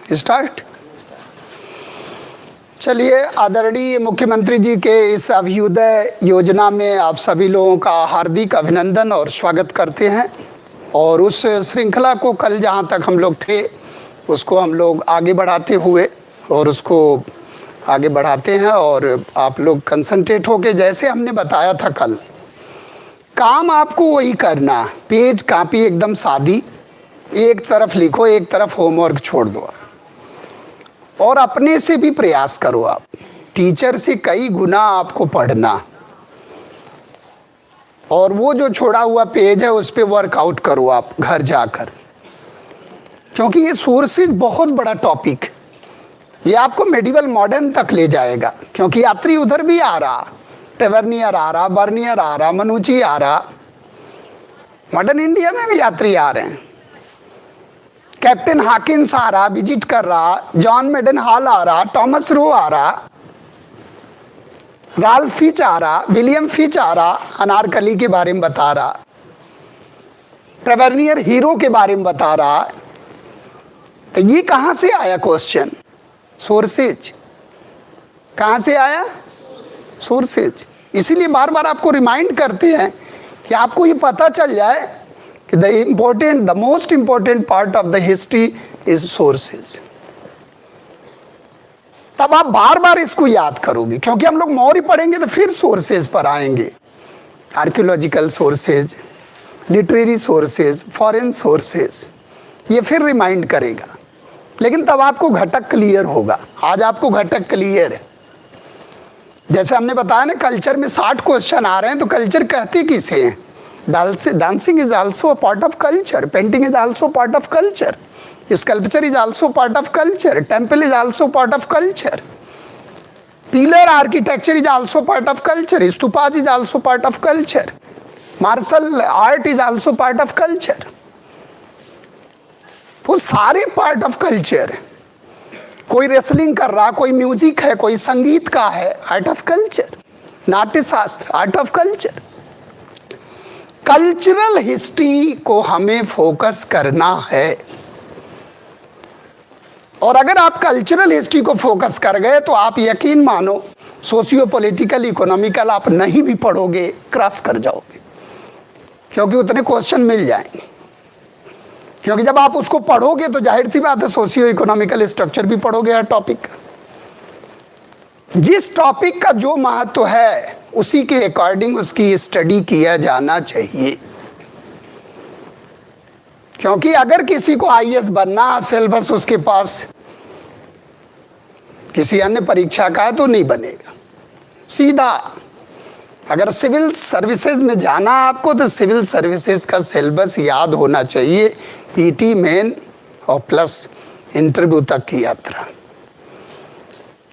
Start. चलिए, आदरणीय मुख्यमंत्री जी के इस अभ्युदय योजना में आप सभी लोगों का हार्दिक अभिनंदन और स्वागत करते हैं। और उस श्रृंखला को कल जहां तक हम लोग थे उसको हम लोग आगे बढ़ाते हुए और उसको आगे बढ़ाते हैं। और आप लोग कंसंट्रेट होके, जैसे हमने बताया था कल, काम आपको वही करना, पेज कापी एकदम सादी, एक तरफ लिखो, एक तरफ होमवर्क छोड़ दो और अपने से भी प्रयास करो। आप टीचर से कई गुना आपको पढ़ना और वो जो छोड़ा हुआ पेज है उस पे वर्कआउट करो आप घर जाकर, क्योंकि ये सोर्सेज बहुत बड़ा टॉपिक, ये आपको मेडिवल मॉडर्न तक ले जाएगा। क्योंकि यात्री उधर भी आ रहा, टेवर्नियर आ रहा, बर्नियर आ रहा, मनुची आ रहा, मॉडर्न इंडिया में भी यात्री आ रहे हैं। कैप्टन हाकिंस आ रहा, विजिट कर रहा, जॉन मेडन हॉल आ रहा, टॉमस रो आ रहा, राल्फ फिच आ रहा, विलियम फिच आ रहा, अनारकली के बारे में बता रहा, ट्रेवर्नियर हीरो के बारे में बता रहा। तो ये कहाँ से आया क्वेश्चन? सोर्सेज। कहाँ से आया? सोर्सेज। इसीलिए बार बार आपको रिमाइंड करते हैं कि आपको ये पता चल जाए कि the most important part of the history is sources. तब आप बार बार इसको याद करोगे, क्योंकि हम लोग मौर्य पढ़ेंगे तो फिर सोर्सेज पर आएंगे। Archaeological sources, literary sources, foreign sources, ये फिर रिमाइंड करेगा। लेकिन तब आपको घटक क्लियर होगा। आज आपको घटक क्लियर है। जैसे हमने बताया ना, कल्चर में 60 क्वेश्चन आ रहे हैं, तो कल्चर कहते किसे हैं? Dancing is also a part of culture. Painting is also part of culture. Sculpture is also part of culture. Temple is also part of culture. Pillar architecture is also part of culture. Stupas is also part of culture. Martial art is also part of culture. वो सारे part of culture. कोई wrestling कर रहा, कोई music है, कोई संगीत का है, आर्ट ऑफ कल्चर। नाट्य शास्त्र, art of culture. Cultural history को हमें फोकस करना है। और अगर आप कल्चरल हिस्ट्री को फोकस कर गए तो आप यकीन मानो, सोशियो पॉलिटिकल, इकोनॉमिकल आप नहीं भी पढ़ोगे, क्रॉस कर जाओगे, क्योंकि उतने क्वेश्चन मिल जाएंगे। क्योंकि जब आप उसको पढ़ोगे तो जाहिर सी बात है सोशियो इकोनॉमिकल स्ट्रक्चर भी पढ़ोगे हर टॉपिक का। जिस टॉपिक का जो महत्व है उसी के अकॉर्डिंग उसकी स्टडी किया जाना चाहिए। क्योंकि अगर किसी को आईएएस बनना, सिलेबस उसके पास किसी अन्य परीक्षा का है तो नहीं बनेगा। सीधा अगर सिविल सर्विसेज में जाना आपको तो सिविल सर्विसेज का सिलेबस याद होना चाहिए, पीटी, मेन और प्लस इंटरव्यू तक की यात्रा।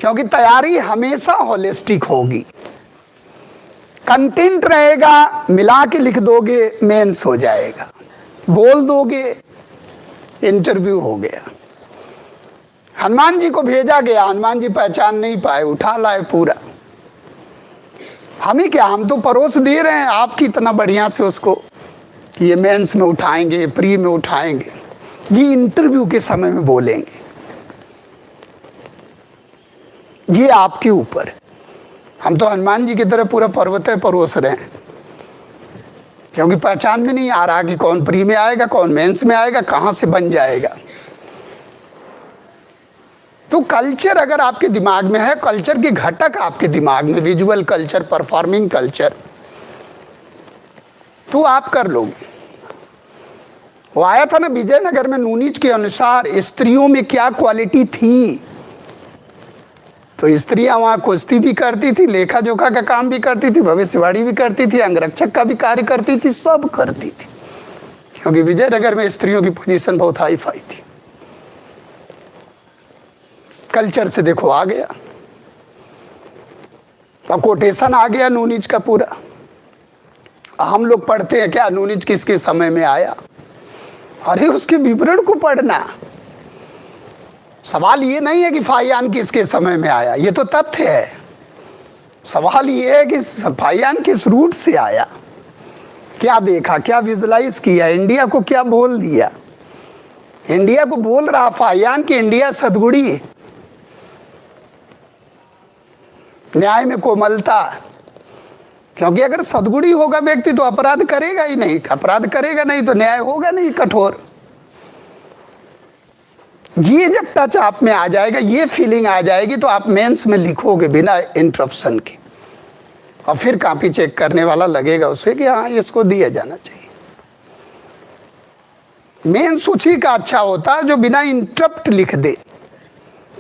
क्योंकि तैयारी हमेशा होलिस्टिक होगी। कंटेंट रहेगा, मिला के लिख दोगे, मेंस हो जाएगा। बोल दोगे, इंटरव्यू हो गया। हनुमान जी को भेजा गया, हनुमान जी पहचान नहीं पाए, उठा लाए पूरा। हमें क्या, हम तो परोस दे रहे हैं आपकी इतना बढ़िया से उसको कि ये मेंस में उठाएंगे, प्री में उठाएंगे, ये इंटरव्यू के समय में बोलेंगे। ये आपके ऊपर। हम तो हनुमान जी की तरह पूरा पर्वत परोस रहे हैं, क्योंकि पहचान में नहीं आ रहा कि कौन प्री में आएगा, कौन मेंस में आएगा, कहां से बन जाएगा। तो कल्चर अगर आपके दिमाग में है, कल्चर के घटक आपके दिमाग में, विजुअल कल्चर, परफॉर्मिंग कल्चर, तो आप कर लोगे। वो आया था ना विजयनगर में, नूनीच के अनुसार स्त्रियों में क्या क्वालिटी थी। तो स्त्रियां वहां कुश्ती भी करती थी, लेखा जोखा का काम भी करती थी, भविष्यवाणी भी करती थी, अंगरक्षक का भी कार्य करती थी, सब करती थी। क्योंकि विजयनगर में स्त्रियों की पोजीशन बहुत हाई फाई थी। कल्चर से देखो आ गया, अब कोटेशन आ गया नूनीच का पूरा। हम लोग पढ़ते हैं क्या नूनीच किसके समय में आया? अरे उसके विवरण को पढ़ना। सवाल ये नहीं है कि फाहियान किसके समय में आया, ये तो तथ्य है। सवाल ये है कि फाहियान किस रूट से आया, क्या देखा, क्या विजुलाइज किया, इंडिया को क्या बोल दिया। इंडिया को बोल रहा फाहियान कि इंडिया सदगुणी है, न्याय में कोमलता, क्योंकि अगर सदगुणी होगा व्यक्ति तो अपराध करेगा ही नहीं, अपराध करेगा नहीं तो न्याय होगा नहीं कठोर। ये जब टच आप में आ जाएगा, ये फीलिंग आ जाएगी, तो आप मेंस में लिखोगे बिना इंटरप्शन के, और फिर कॉपी चेक करने वाला लगेगा उसे कि हाँ इसको दिया जाना चाहिए। मेंस उसी का अच्छा होता है जो बिना इंटरप्ट लिख दे,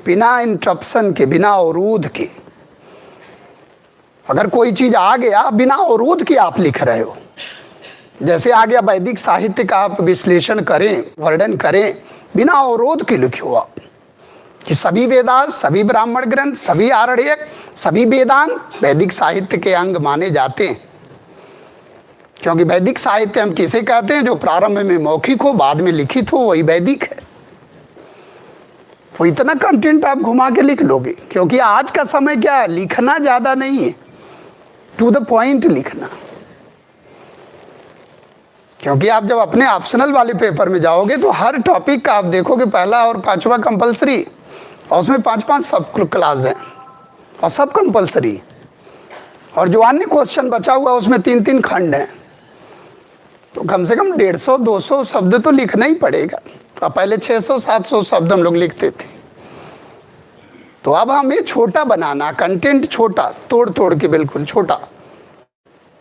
बिना इंटरप्शन के, बिना अवरोध के। अगर कोई चीज आ गया बिना अवरोध के आप लिख रहे हो, जैसे आ गया वैदिक साहित्य का आप विश्लेषण करें, वर्णन करें, बिना अवरोध के लिखो आप कि सभी वेदांत, सभी ब्राह्मण ग्रंथ, सभी आरण्यक, सभी वेदांत वैदिक साहित्य के अंग माने जाते हैं। क्योंकि वैदिक साहित्य हम किसे कहते हैं? जो प्रारंभ में मौखिक हो, बाद में लिखित हो, वही वैदिक है। वो इतना कंटेंट आप घुमा के लिख लोगे, क्योंकि आज का समय क्या है, लिखना ज्यादा नहीं है, टू द पॉइंट लिखना। क्योंकि आप जब अपने ऑप्शनल वाले पेपर में जाओगे तो हर टॉपिक का आप देखोगे पहला और पांचवा कंपलसरी, और उसमें 5-5 सब क्लास हैं और सब कंपलसरी, और जो अन्य क्वेश्चन बचा हुआ उसमें 3-3 खंड हैं। तो कम से कम 150-200 शब्द तो लिखना ही पड़ेगा। तो पहले 600-700 शब्द हम लोग लिखते थे, तो अब हमें छोटा बनाना, कंटेंट छोटा, तोड़ तोड़ के बिल्कुल छोटा,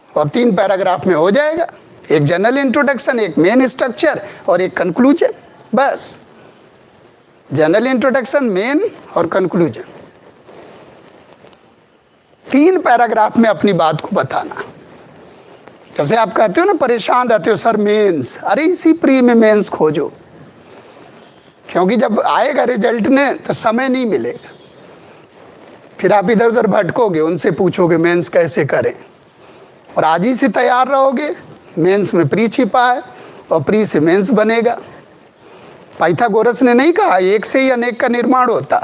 और 3 पैराग्राफ में हो जाएगा। एक जनरल इंट्रोडक्शन, एक मेन स्ट्रक्चर और एक कंक्लूजन, बस। जनरल इंट्रोडक्शन, मेन और कंक्लूजन, 3 पैराग्राफ में अपनी बात को बताना। जैसे आप कहते हो ना, परेशान रहते हो सर मेंस, अरे इसी प्री में मेंस खोजो, क्योंकि जब आएगा रिजल्ट ने तो समय नहीं मिलेगा, फिर आप इधर उधर भटकोगे, उनसे पूछोगे मेंस कैसे करें, और आज ही से तैयार रहोगे। मेंस में प्री छिपा है और प्री से मेंस बनेगा। पाइथागोरस ने नहीं कहा एक से ही अनेक का निर्माण होता,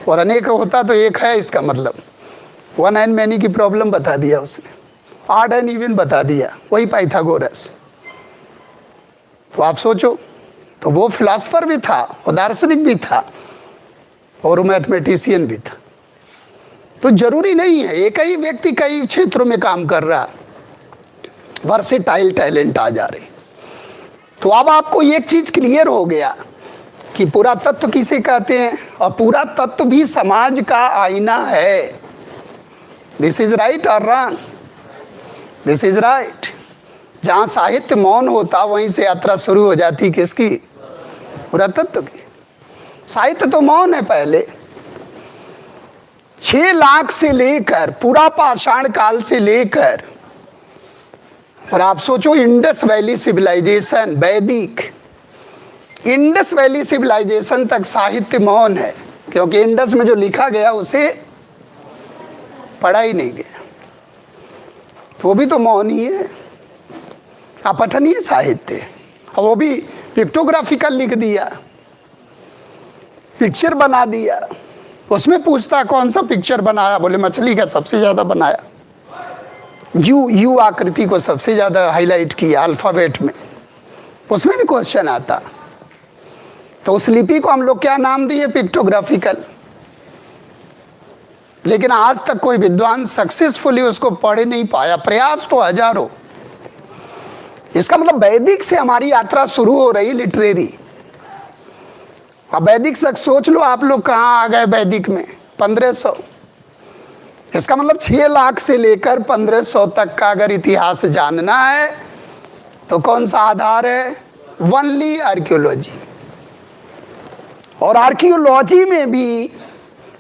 और अनेक होता तो एक है, इसका मतलब वन एंड मैनी की प्रॉब्लम बता दिया उसने, ऑड एंड इवन बता दिया, वही पाइथागोरस। तो आप सोचो, तो वो फिलोसफर भी था, वो दार्शनिक भी था, और वो मैथमेटिशियन भी था। तो जरूरी नहीं है एक ही व्यक्ति कई क्षेत्रों में काम कर रहा, वर्सेटाइल टैलेंट आ जा रहे। तो अब आपको एक चीज क्लियर हो गया कि पूरा तत्व किसे कहते हैं, और पूरा तत्व भी समाज का आईना है। दिस इज राइट और रॉन्ग? This is right. जहां साहित्य मौन होता वहीं से यात्रा शुरू हो जाती किसकी? पूरा तत्व की। साहित्य तो मौन है पहले, 6 लाख से लेकर पूरा पाषाण काल से लेकर, और आप सोचो इंडस वैली सिविलाइजेशन, वैदिक इंडस वैली सिविलाइजेशन तक साहित्य मौन है, क्योंकि इंडस में जो लिखा गया उसे पढ़ा ही नहीं गया, तो वो भी तो मौन ही है, अपठनीय साहित्य। और वो भी पिक्टोग्राफिकल लिख दिया, पिक्चर बना दिया, उसमें पूछता कौन सा पिक्चर बनाया, बोले मछली का सबसे ज्यादा बनाया, यू आकृति को सबसे ज्यादा हाईलाइट किया अल्फाबेट में, उसमें भी क्वेश्चन आता। तो उस लिपि को हम लोग क्या नाम दिए? पिक्टोग्राफिकल। लेकिन आज तक कोई विद्वान सक्सेसफुली उसको पढ़ नहीं पाया, प्रयास तो हजारों। इसका मतलब वैदिक से हमारी यात्रा शुरू हो रही लिटरेरी। अब वैदिक से सोच लो आप लोग कहाँ आ गए वैदिक में, 1500। इसका मतलब 6 लाख से लेकर 1500 तक का अगर इतिहास जानना है तो कौन सा आधार है? Only archaeology. और आर्कियोलॉजी में भी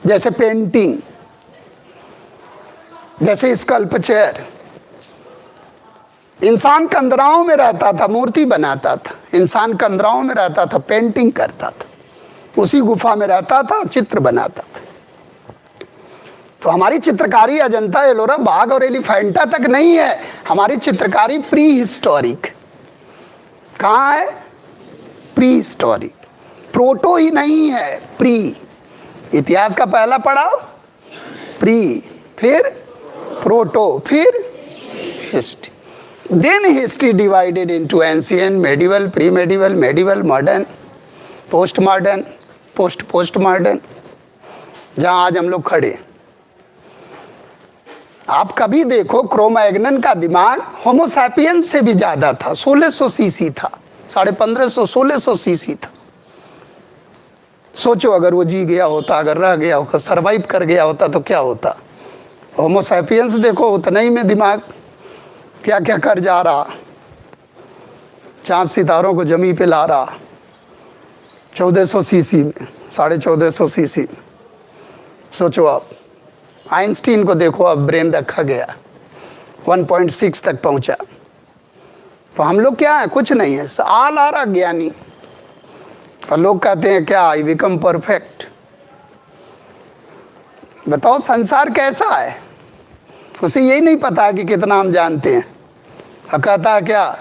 जैसे पेंटिंग, जैसे स्कल्पचर, इंसान कंदराओं में रहता था, मूर्ति बनाता था, इंसान कंदराओं में रहता था, पेंटिंग करता था, उसी गुफा में रहता था, चित्र बनाता था। तो हमारी चित्रकारी अजंता, एलोरा, बाघ और एलिफेंटा तक नहीं है, हमारी चित्रकारी प्री हिस्टोरिक। कहाँ है? Pre historic. प्रोटो ही नहीं है, प्री। इतिहास का पहला पड़ाव प्री, फिर प्रोटो, फिर history. Then history divided into ancient, medieval, pre medieval, medieval, modern. Post modern, post modern, जहां आज हम लोग खड़े। आप कभी देखो क्रो-मैग्नन का दिमाग होमो सैपियंस से भी ज्यादा था, 1600 सीसी था, 1550 1600 सीसी था। सोचो अगर वो जी गया होता, अगर रह गया होता, सरवाइव कर गया होता तो क्या होता। होमो सैपियंस देखो उतना ही में दिमाग क्या क्या कर जा रहा, चांद सितारों को जमी पे ला रहा 1400 सीसी में, 1450 सीसी में। सोचो आप, आइंस्टीन को देखो अब ब्रेन रखा गया 1.6 तक पहुंचा। तो हम लोग क्या है, कुछ नहीं है, साल आ रहा ज्ञानी। और लोग कहते हैं क्या, आई बिकम परफेक्ट। बताओ संसार कैसा है, उसे यही नहीं पता है कि कितना हम जानते हैं। और कहता है क्या,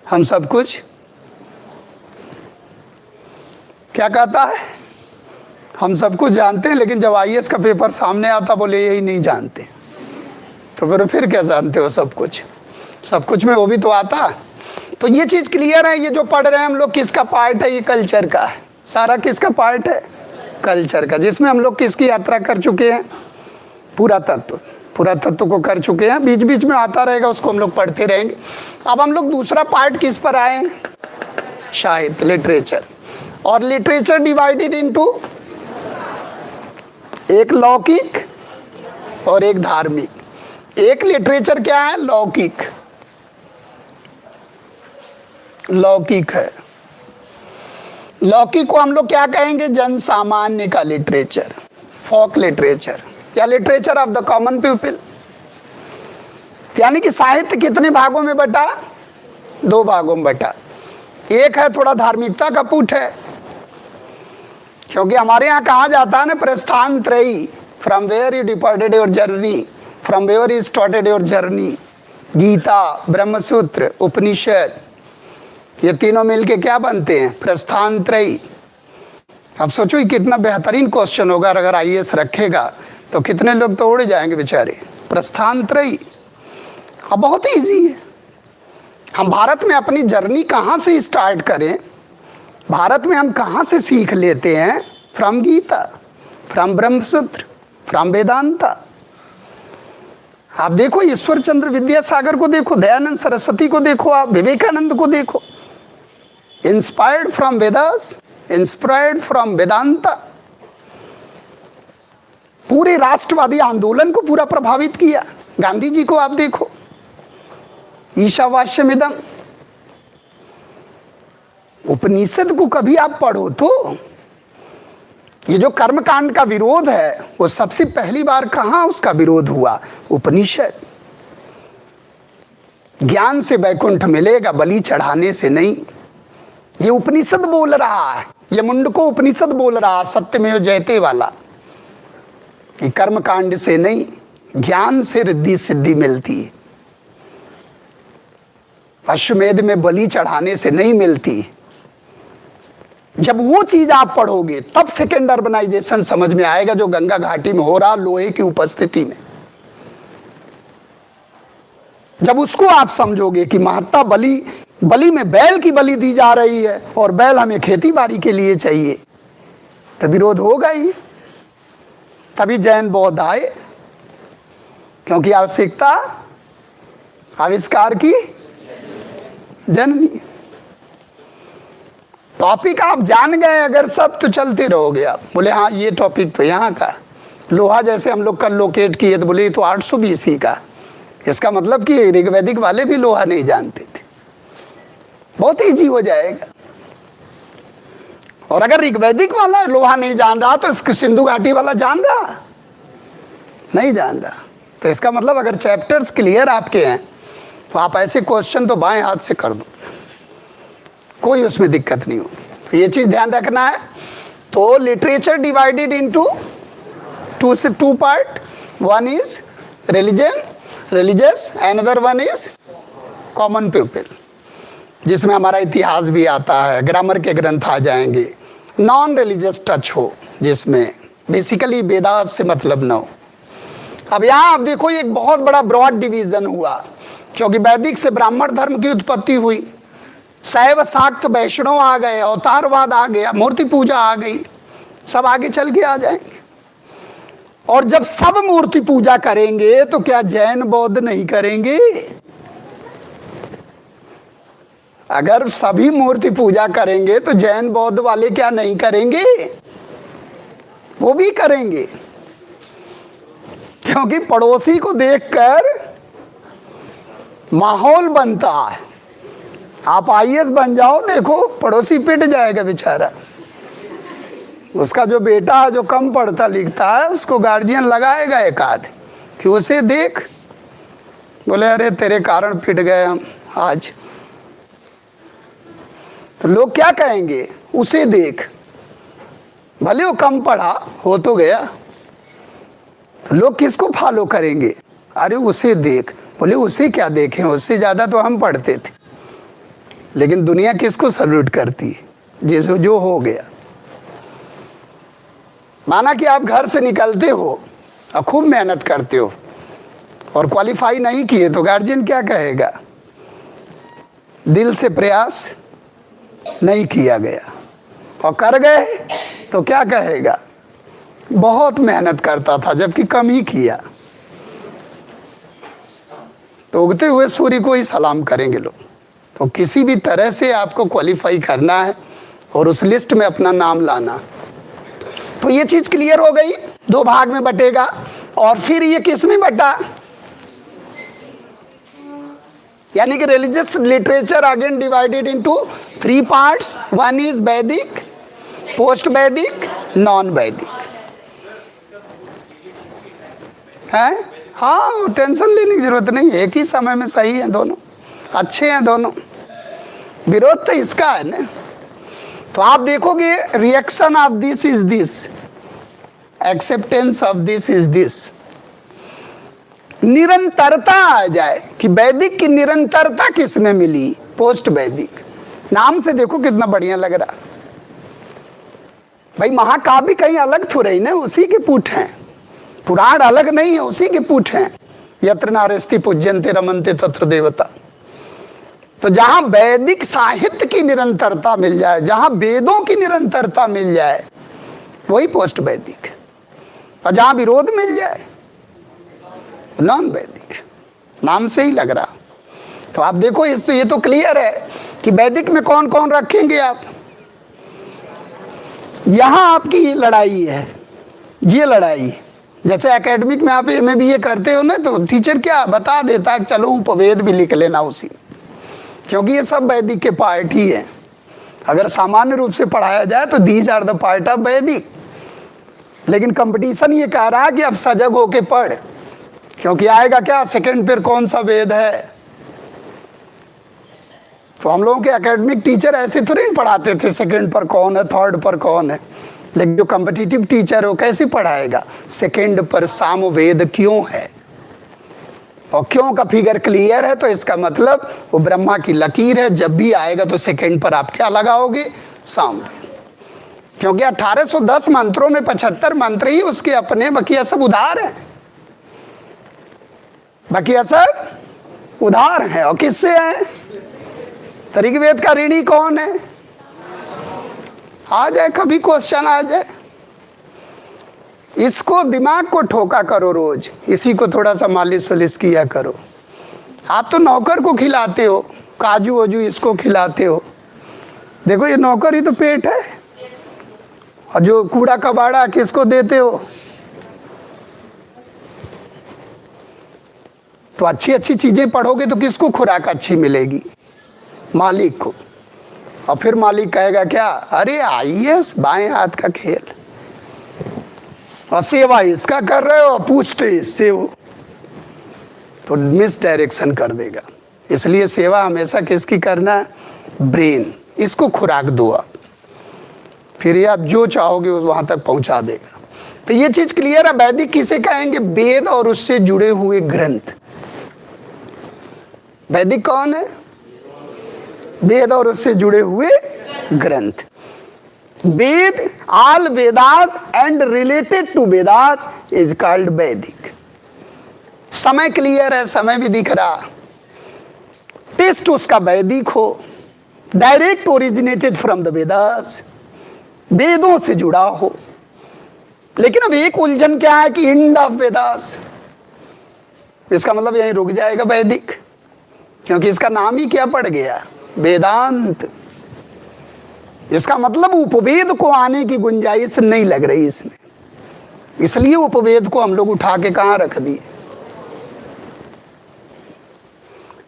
हम सब कुछ, क्या कहता है, हम सब कुछ जानते हैं, लेकिन जब आईएएस का पेपर सामने आता बोले यही नहीं जानते। तो फिर क्या जानते हो सब कुछ, सब कुछ में वो भी तो आता। तो ये चीज क्लियर है, ये जो पढ़ रहे हैं हम लोग किसका पार्ट है, ये कल्चर का है, सारा किसका पार्ट है, कल्चर का, जिसमें हम लोग किसकी यात्रा कर चुके हैं, पूरा तत्व को कर चुके हैं। बीच बीच में आता रहेगा, उसको हम लोग पढ़ते रहेंगे। अब हम लोग दूसरा पार्ट किस पर आए, साहित्य, लिटरेचर। और लिटरेचर डिवाइडेड इनटू एक लौकिक और एक धार्मिक। एक लिटरेचर क्या है, लौकिक, लौकिक है। लौकिक को हम लोग क्या कहेंगे, जन सामान्य का लिटरेचर, फोक लिटरेचर या literature of the common people. यानी कि साहित्य कितने भागों में बटा, 2 भागों में बटा। एक है थोड़ा धार्मिकता का पुट है, क्योंकि हमारे यहाँ कहा जाता है ना, प्रस्थान त्रयी, from where you departed your journey, from where you started your journey. Gita, Brahmasutra, Upanishad, ये तीनों मिलके क्या बनते हैं, प्रस्थान त्रयी। अब सोचो ये कितना बेहतरीन क्वेश्चन होगा, अगर आईएएस रखेगा तो कितने लोग तो उड़ जाएंगे बेचारे। प्रस्थान त्रयी अब बहुत ईजी है। हम भारत में अपनी जर्नी कहाँ से स्टार्ट करें, भारत में हम कहाँ से सीख लेते हैं, from Gita, from Brahmasutra, from Vedanta. आप देखो ईश्वर चंद्र विद्यासागर को देखो, दयानंद सरस्वती को देखो, आप विवेकानंद को देखो, inspired from Vedas, inspired from Vedanta. पूरे राष्ट्रवादी आंदोलन को पूरा प्रभावित किया। गांधी जी को आप देखो, ईशावास्यमिदं। उपनिषद को कभी आप पढ़ो तो ये जो कर्मकांड का विरोध है वो सबसे पहली बार कहां उसका विरोध हुआ, उपनिषद। ज्ञान से वैकुंठ मिलेगा, बलि चढ़ाने से नहीं। ये उपनिषद बोल रहा है, ये मुंडको उपनिषद बोल रहा है, सत्यमेव जयते वाला। ये कर्मकांड से नहीं, ज्ञान से रिद्धि सिद्धि मिलती है। अश्वमेध में बलि चढ़ाने से नहीं मिलती। जब वो चीज आप पढ़ोगे तब सेकेंड अर्बनाइजेशन समझ में आएगा, जो गंगा घाटी में हो रहा लोहे की उपस्थिति में। जब उसको आप समझोगे कि महत्ता बलि में बैल की बलि दी जा रही है और बैल हमें खेती बाड़ी के लिए चाहिए, तो विरोध होगा ही। तभी जैन बौद्ध आए, क्योंकि आवश्यकता आविष्कार की जननी। टॉपिक आप जान गए अगर सब, तो चलते रहोगे आप। बोले हाँ ये टॉपिक तो यहाँ का, लोहा जैसे हम लोग कल लोकेट किए तो बोले तो 800 BC का। इसका मतलब कि ऋग्वैदिक वाले भी लोहा नहीं जानते थे। बहुत ईजी हो जाएगा। और अगर ऋग्वैदिक वाला लोहा नहीं जान रहा तो इसको सिंधु घाटी वाला जान रहा, नहीं जान रहा। तो इसका मतलब अगर चैप्टर्स क्लियर आपके हैं तो आप ऐसे क्वेश्चन तो बाएं हाथ से कर दो, कोई उसमें दिक्कत नहीं हो। तो ये चीज ध्यान रखना है। तो literature divided into two part, one is religious, another one is common people, जिसमें हमारा इतिहास भी आता है, ग्रामर के ग्रंथ आ जाएंगे। नॉन रिलीजियस टच हो, जिसमें बेसिकली वेदास से मतलब ना हो। अब यहाँ आप देखो एक बहुत बड़ा ब्रॉड डिवीजन हुआ, क्योंकि वैदिक से ब्राह्मण धर्म की उत्पत्ति हुई। शैव शाक्त वैष्णव आ गए, अवतारवाद आ गया, मूर्ति पूजा आ गई, सब आगे चल के आ जाएंगे। और जब सब मूर्ति पूजा करेंगे तो क्या जैन बौद्ध नहीं करेंगे? अगर सभी मूर्ति पूजा करेंगे तो जैन बौद्ध वाले क्या नहीं करेंगे? वो भी करेंगे, क्योंकि पड़ोसी को देखकर माहौल बनता है। आप आईएएस बन जाओ, देखो पड़ोसी पिट जाएगा बेचारा। उसका जो बेटा जो कम पढ़ता लिखता है उसको गार्जियन लगाएगा एक आध कि उसे देख, बोले अरे तेरे कारण पिट गए हम आज। तो लोग क्या कहेंगे? उसे देख, भले वो कम पढ़ा हो तो गया। तो लोग किसको फॉलो करेंगे? अरे उसे देख। बोले उसे क्या देखें, उससे ज़्यादा तो हम पढ़ते थे। लेकिन दुनिया किसको सल्यूट करती है? जैसे जो हो गया। माना कि आप घर से निकलते हो और खूब मेहनत करते हो और क्वालिफाई नहीं किए तो गार्जियन क्या कहेगा? दिल से प्रयास नहीं किया गया। और कर गए तो क्या कहेगा? बहुत मेहनत करता था जबकि कम ही किया। तो उगते हुए सूर्य को ही सलाम करेंगे लोग। तो किसी भी तरह से आपको क्वालिफाई करना है और उस लिस्ट में अपना नाम लाना। तो ये चीज क्लियर हो गई। दो भाग में बटेगा। और फिर ये किस में बटा? यानी कि religious literature again divided into 3 parts. One is वैदिक, पोस्ट वैदिक, नॉन वैदिक। है? हाँ, टेंशन लेने की जरूरत नहीं है, एक ही समय में सही है दोनों, अच्छे हैं दोनों। विरोध तो इसका है ना। तो आप देखोगे reaction of this is this, acceptance of this is this. निरंतरता आ जाए कि वैदिक की निरंतरता किस में मिली? पोस्ट वैदिक। नाम से देखो कितना बढ़िया लग रहा। भाई महाकाव्य कहीं अलग थोड़े ही ना, उसी के पुट हैं। पुराण अलग नहीं है, उसी के पुट हैं। यत्र नारेस्ति पूज्यन्ते रमन्ते तत्र देवता। तो जहां वैदिक साहित्य की निरंतरता मिल जाए, जहां वेदों की निरंतरता मिल जाए, वही पोस्ट वैदिक। और जहां विरोध मिल जाए, नॉन वैदिक। नाम से ही लग रहा। तो आप देखो इस तो ये तो क्लियर है कि वैदिक में कौन कौन रखेंगे आप। यहां आपकी लड़ाई है, ये लड़ाई। जैसे एकेडमिक में आप MA BA करते हो ना, तो टीचर क्या बता देता है, चलो उपवेद भी लिख लेना उसी, क्योंकि ये सब वैदिक के पार्ट ही है। अगर सामान्य रूप से पढ़ाया जाए तो these are the part of Vedic. लेकिन कंपटीशन ये कह रहा है कि अब सजग होके पढ़, क्योंकि आएगा क्या सेकंड पर कौन सा वेद है। तो हम लोगों के एकेडमिक टीचर ऐसे थोड़ी पढ़ाते थे सेकंड पर कौन है, थर्ड पर कौन है। लेकिन जो कॉम्पिटिटिव टीचर हो कैसे पढ़ाएगा? सेकंड पर सामवेद क्यों है, और क्यों का फिगर क्लियर है, तो इसका मतलब वो ब्रह्मा की लकीर है। जब भी आएगा तो सेकंड पर आप क्या लगाओगे? सामवेद। क्योंकि 1810 मंत्रों में 75 मंत्र ही उसके अपने, बाकी सब उधार है। बाकी सब उधार है। और किससे है? ऋग्वेद का ऋणी कौन है? आ जाए, कभी क्वेश्चन आ जाए। इसको दिमाग को ठोका करो रोज, इसी को थोड़ा सा मालिश वालिश किया करो। आप तो नौकर को खिलाते हो, काजू वाजू इसको खिलाते हो। देखो ये नौकर ही तो पेट है। और जो कूड़ा कबाड़ा किसको देते हो? तो अच्छी अच्छी चीजें पढ़ोगे तो किसको खुराक अच्छी मिलेगी? मालिक को। और फिर मालिक कहेगा क्या? अरे आईएएस बाएं हाथ का खेल, और सेवा इसका कर रहे हो, पूछते इससे हो, तो मिस डायरेक्शन कर देगा। इसलिए सेवा हमेशा किसकी करना है? ब्रेन। इसको खुराक दो आप, फिर ये आप जो चाहोगे उस वहां तक पहुंचा देगा। तो ये चीज क्लियर है। वैदिक किसे कहेंगे? वेद और उससे जुड़े हुए ग्रंथ। वैदिक कौन है? वेद और उससे जुड़े हुए ग्रंथ। Veda, all Vedas and related to Vedas is called Vedic. समय क्लियर है, समय भी दिख रहा। टेस्ट उसका वैदिक हो direct originated from the Vedas, वेदों से जुड़ा हो। लेकिन अब एक उलझन क्या है कि इंड ऑफ वेदास, इसका मतलब यहीं रुक जाएगा वैदिक, क्योंकि इसका नाम ही क्या पड़ गया, वेदांत। इसका मतलब उपवेद को आने की गुंजाइश नहीं लग रही इसमें, इसलिए उपवेद को हम लोग उठा के कहां रख दिए।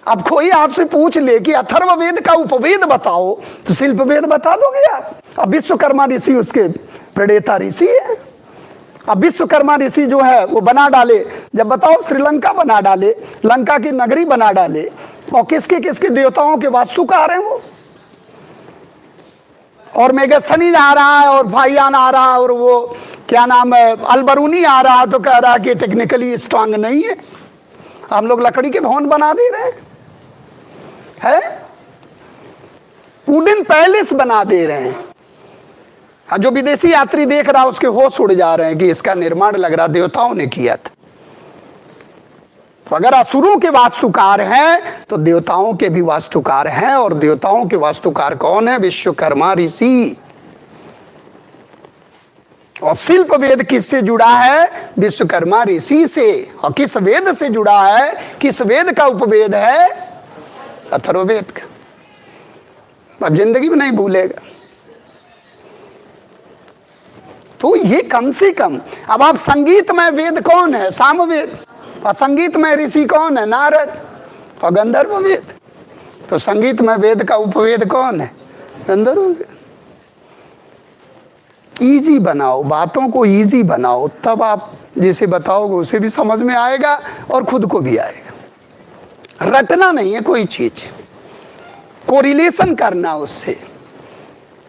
अब कोई आपसे पूछ ले कि अथर्ववेद का उपवेद बताओ, तो शिल्पवेद बता दोगे आप। अब विश्वकर्मा ऋषि उसके प्रणेता ऋषि है। अब विश्वकर्मा ऋषि जो है वो बना डाले, जब बताओ श्रीलंका बना डाले, लंका की नगरी बना डाले, और किसके किसके देवताओं के वास्तुकार हैं वो। और मेगस्थनीज आ रहा है, और फाइयान आ रहा है, और वो क्या नाम है अलबरूनी आ रहा है, तो कह रहा है कि टेक्निकली स्ट्रांग नहीं है, हम लोग लकड़ी के भवन बना दे रहे हैं, वुडन पैलेस बना दे रहे हैं। जो विदेशी यात्री देख रहा है उसके होश उड़ जा रहे हैं कि इसका निर्माण लग रहा देवताओं ने किया था। तो अगर असुरों के वास्तुकार हैं तो देवताओं के भी वास्तुकार हैं, और देवताओं के वास्तुकार कौन है, विश्वकर्मा ऋषि। और शिल्प वेद किससे जुड़ा है, विश्वकर्मा ऋषि से। और किस वेद से जुड़ा है, किस वेद का उपवेद है, अथर्ववेद का। अब जिंदगी में नहीं भूलेगा। तो ये कम से कम, अब आप संगीतमय वेद कौन है, सामवेद। और संगीतमय ऋषि कौन है, नारद। और गंधर्व वेद, तो संगीतमय वेद का उपवेद कौन है, गंधर्व वेद। इजी बनाओ, बातों को इजी बनाओ, तब आप जिसे बताओगे उसे भी समझ में आएगा और खुद को भी आएगा। रटना नहीं है कोई चीज, कोरिलेशन करना उससे।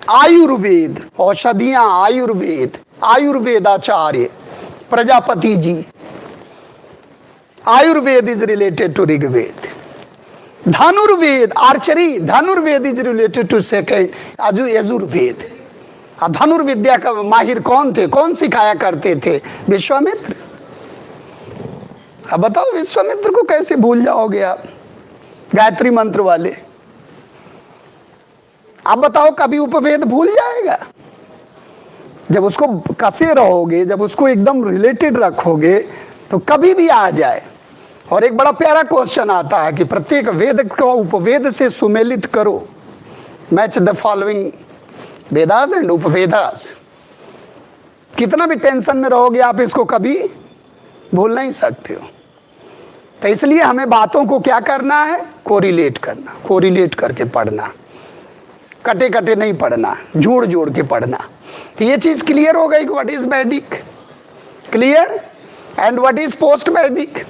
आयुर्वेद, औषधियां, आयुर्वेद, आयुर्वेदाचार्य Prajapati ji, Ayurveda is related to Rigveda. Dhanurveda, archery, Dhanurveda is related to second Yajurveda. धनुर्विद्या का माहिर कौन थे, कौन सिखाया करते थे, विश्वामित्र। अब बताओ विश्वामित्र को कैसे भूल जाओगे आप, गायत्री मंत्र वाले। अब बताओ कभी उपवेद भूल जाएगा, जब उसको कसे रहोगे, जब उसको एकदम रिलेटेड रखोगे तो कभी भी आ जाए। और एक बड़ा प्यारा क्वेश्चन आता है कि प्रत्येक वेद को उपवेद से सुमेलित करो, match the following Vedas and Upavedas. कितना भी टेंशन में रहोगे आप इसको कभी भूल नहीं सकते हो। तो इसलिए हमें बातों को क्या करना है, कोरिलेट करना, कोरिलेट करके पढ़ना, कटे कटे नहीं पढ़ना, जोड़ जोड़ के पढ़ना। तो ये चीज क्लियर हो गई, व्हाट इज वैदिक, clear. And what is post वैदिक।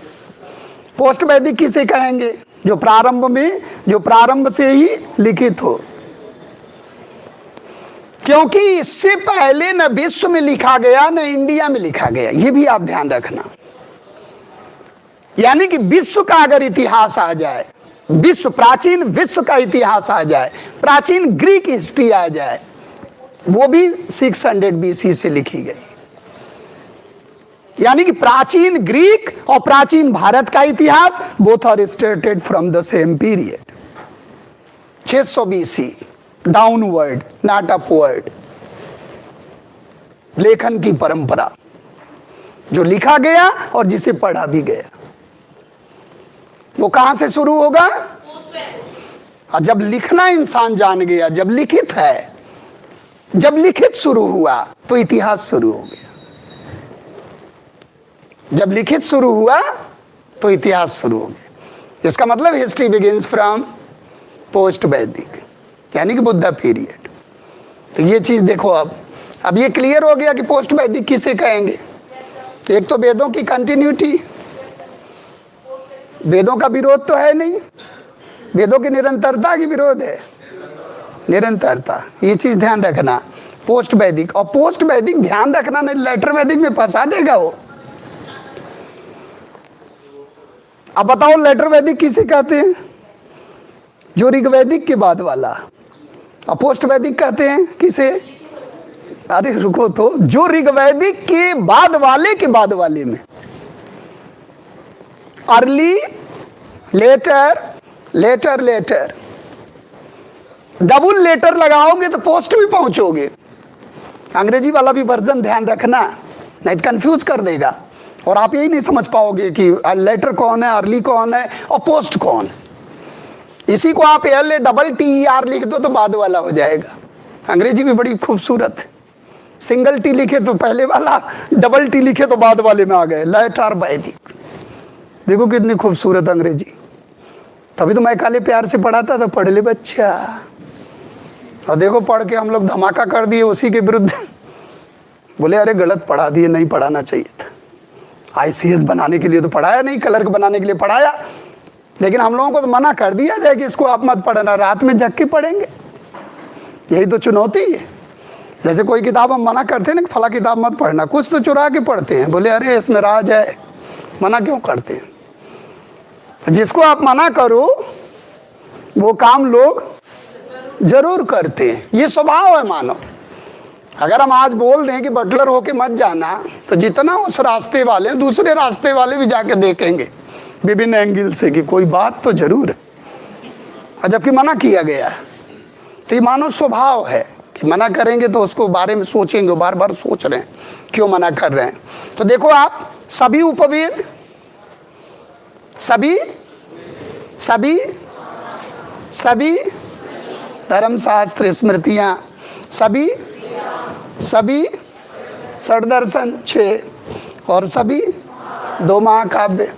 पोस्ट वैदिक किसे कहेंगे, जो प्रारंभ में, जो प्रारंभ से ही लिखित हो। क्योंकि इससे पहले न विश्व में लिखा गया न इंडिया में लिखा गया, ये भी आप ध्यान रखना। यानी कि विश्व का अगर इतिहास आ जाए, विश्व, प्राचीन विश्व का इतिहास आ जाए, प्राचीन ग्रीक हिस्ट्री आ जाए, वो भी 600 BC से लिखी गई। यानी कि प्राचीन ग्रीक और प्राचीन भारत का इतिहास both are started from the same period, 600 BC downward, not upward. लेखन की परंपरा, जो लिखा गया और जिसे पढ़ा भी गया, वो कहां से शुरू होगा। और जब लिखना इंसान जान गया, जब लिखित है, जब लिखित शुरू हुआ तो इतिहास शुरू हो गया। जब लिखित शुरू हुआ तो इतिहास शुरू हो गया। इसका मतलब हिस्ट्री बिगिंस फ्रॉम पोस्ट वैदिक, यानी कि बुद्धा पीरियड। तो ये चीज देखो, अब ये क्लियर हो गया कि पोस्ट वैदिक किसे कहेंगे। एक तो वेदों की कंटिन्यूटी, वेदों का विरोध तो है नहीं, वेदों की निरंतरता की विरोध है, निरंतरता। ये चीज ध्यान रखना। पोस्ट वैदिक, और पोस्ट वैदिक ध्यान रखना नहीं, लेटर वैदिक में फंसा देगा वो। अब बताओ लेटर वैदिक किसे कहते हैं, जो ऋग्वैदिक के बाद वाला। और पोस्ट वैदिक कहते हैं किसे, अरे रुको तो, जो ऋग्वैदिक के बाद वाले में, early, letter, letter, letter, double letter लगाओगे तो पोस्ट भी पहुंचोगे। अंग्रेजी वाला भी वर्जन ध्यान रखना, नहीं तो कंफ्यूज कर देगा और आप यही नहीं समझ पाओगे कि लेटर कौन है, अर्ली कौन है और पोस्ट कौन। इसी को आप LATTER लिख दो तो बाद वाला हो जाएगा। अंग्रेजी भी बड़ी खूबसूरत है, सिंगल टी लिखे तो पहले वाला, डबल टी लिखे तो बाद वाले में आ गए, लेटर वैदिक। देखो कितनी खूबसूरत अंग्रेजी। तभी तो मैं काले प्यार से पढ़ाता था, पढ़ ले बच्चा। और देखो पढ़ के हम लोग धमाका कर दिए उसी के विरुद्ध। बोले अरे गलत पढ़ा दिए, नहीं पढ़ाना चाहिए था। ICS बनाने के लिए तो पढ़ाया नहीं, क्लर्क बनाने के लिए पढ़ाया, लेकिन हम लोगों को तो मना कर दिया जाए कि इसको आप मत पढ़ना, रात में जग के पढ़ेंगे। यही तो चुनौती है। जैसे कोई किताब हम मना करते हैं ना, फला किताब मत पढ़ना, कुछ तो चुरा के पढ़ते हैं। बोले अरे इसमें राज है, मना क्यों करते हैं? तो जिसको आप मना करो वो काम लोग जरूर करते हैं, ये स्वभाव है मानव। अगर हम आज बोल दें कि बटलर होके मत जाना, तो जितना उस रास्ते वाले दूसरे रास्ते वाले भी जाके देखेंगे विभिन्न एंगल से कि कोई बात तो जरूर है, और जबकि मना किया गया है। तो ये मानव स्वभाव है कि मना करेंगे तो उसको बारे में सोचेंगे, बार बार सोच रहे हैं क्यों मना कर रहे हैं। तो देखो आप सभी उपवेद, सभी सभी सभी धर्मशास्त्र स्मृतियाँ, सभी सभी षड्दर्शन 6 और सभी 2 महाकाव्य।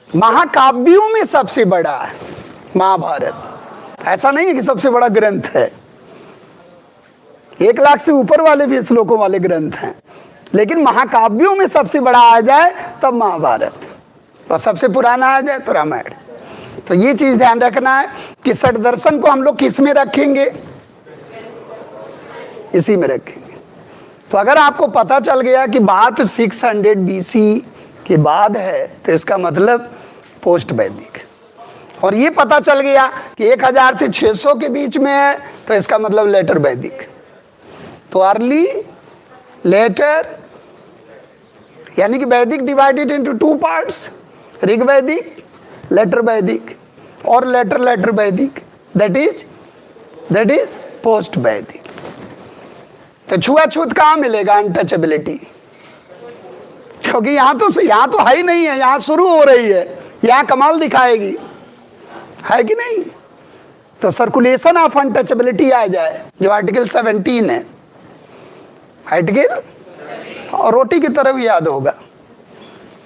महाकाव्यों में सबसे बड़ा है महाभारत। ऐसा नहीं है कि सबसे बड़ा ग्रंथ है, 1 लाख से ऊपर वाले भी श्लोकों वाले ग्रंथ हैं, लेकिन महाकाव्यों में सबसे बड़ा आ जाए तब महाभारत, और सबसे पुराना आ जाए तो रामायण। तो ये चीज ध्यान रखना है कि षट दर्शन को हम लोग किस में रखेंगे, इसी में रखेंगे। तो अगर आपको पता चल गया कि बात 600 BC के बाद है, तो इसका मतलब पोस्ट वैदिक। और ये पता चल गया कि 1000 से 600 के बीच में है, तो इसका मतलब लेटर वैदिक। तो अर्ली लेटर यानी कि वैदिक डिवाइडेड इनटू 2 पार्ट्स, ऋग वैदिक, लेटर वैदिक, और लेटर वैदिक, दैट इज पोस्ट वैदिक। तो छुआछूत कहाँ मिलेगा? अनटचेबिलिटी। क्योंकि यहाँ तो है ही नहीं है, यहाँ शुरू हो रही है, यहाँ कमाल दिखाएगी, है कि नहीं? तो सर्कुलेशन ऑफ अनटचेबिलिटी आ जाए, जो आर्टिकल 17 है, आर्टिकल, और रोटी की तरह भी याद होगा।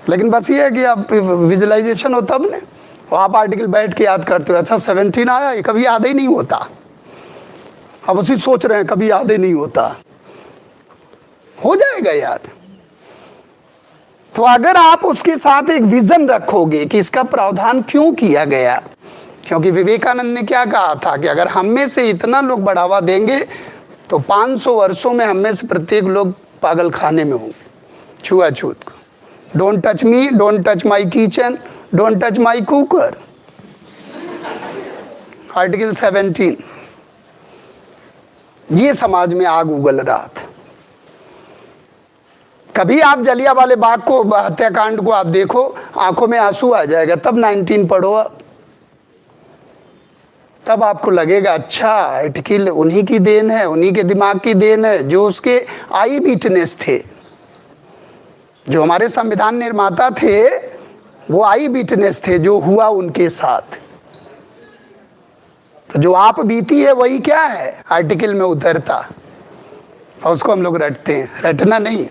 लेकिन बस ये है कि आप विजुअलाइजेशन हो तब ने, और आप आर्टिकल बैठ के याद करते हो। अच्छा 17 आया, ये कभी याद ही नहीं होता। अब उसी सोच रहे हैं कभी याद ही नहीं होता, हो जाएगा याद। तो अगर आप उसके साथ एक विजन रखोगे कि इसका प्रावधान क्यों किया गया, क्योंकि विवेकानंद ने क्या कहा था कि अगर हम में से इतना लोग बढ़ावा देंगे तो 500 वर्षों में हम में से प्रत्येक लोग पागल खाने में होंगे छुआछूत को। Don't touch me, don't touch my kitchen, don't touch my cooker, article 17। ये समाज में आग उगल रहा था। कभी आप जलियांवाले बाग को, हत्याकांड को आप देखो, आंखों में आंसू आ जाएगा। तब 19 पढ़ो आप, तब आपको लगेगा अच्छा आर्टिकल उन्हीं की देन है, उन्हीं के दिमाग की देन है, जो उसके आई विटनेस थे। जो हमारे संविधान निर्माता थे वो आई विटनेस थे, जो हुआ उनके साथ। तो जो आप बीती है वही क्या है, आर्टिकल में उतरता, और उसको हम लोग रटते हैं, रटना नहीं।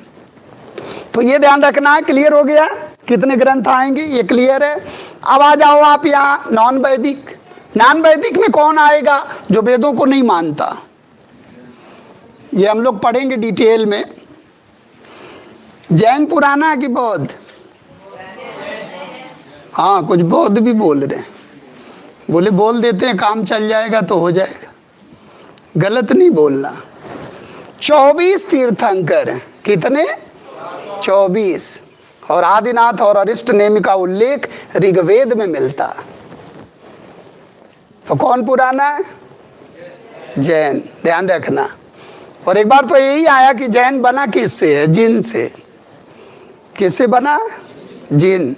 तो ये ध्यान रखना है। क्लियर हो गया? कितने ग्रंथ आएंगे ये क्लियर है। अब आ जाओ आप यहाँ नॉन वैदिक। नॉन वैदिक में कौन आएगा? जो वेदों को नहीं मानता। ये हम लोग पढ़ेंगे डिटेल में। जैन पुराना है कि बौद्ध? हाँ, कुछ बौद्ध भी बोल रहे हैं। बोले बोल देते हैं काम चल जाएगा तो हो जाएगा, गलत नहीं बोलना। 24 तीर्थंकर हैं। कितने? 24। और आदिनाथ और अरिष्ट नेमि का उल्लेख ऋग्वेद में मिलता। तो कौन पुराना है? जैन। ध्यान रखना। और एक बार तो यही आया कि जैन बना किससे है? जिन से। किससे बना? जिन।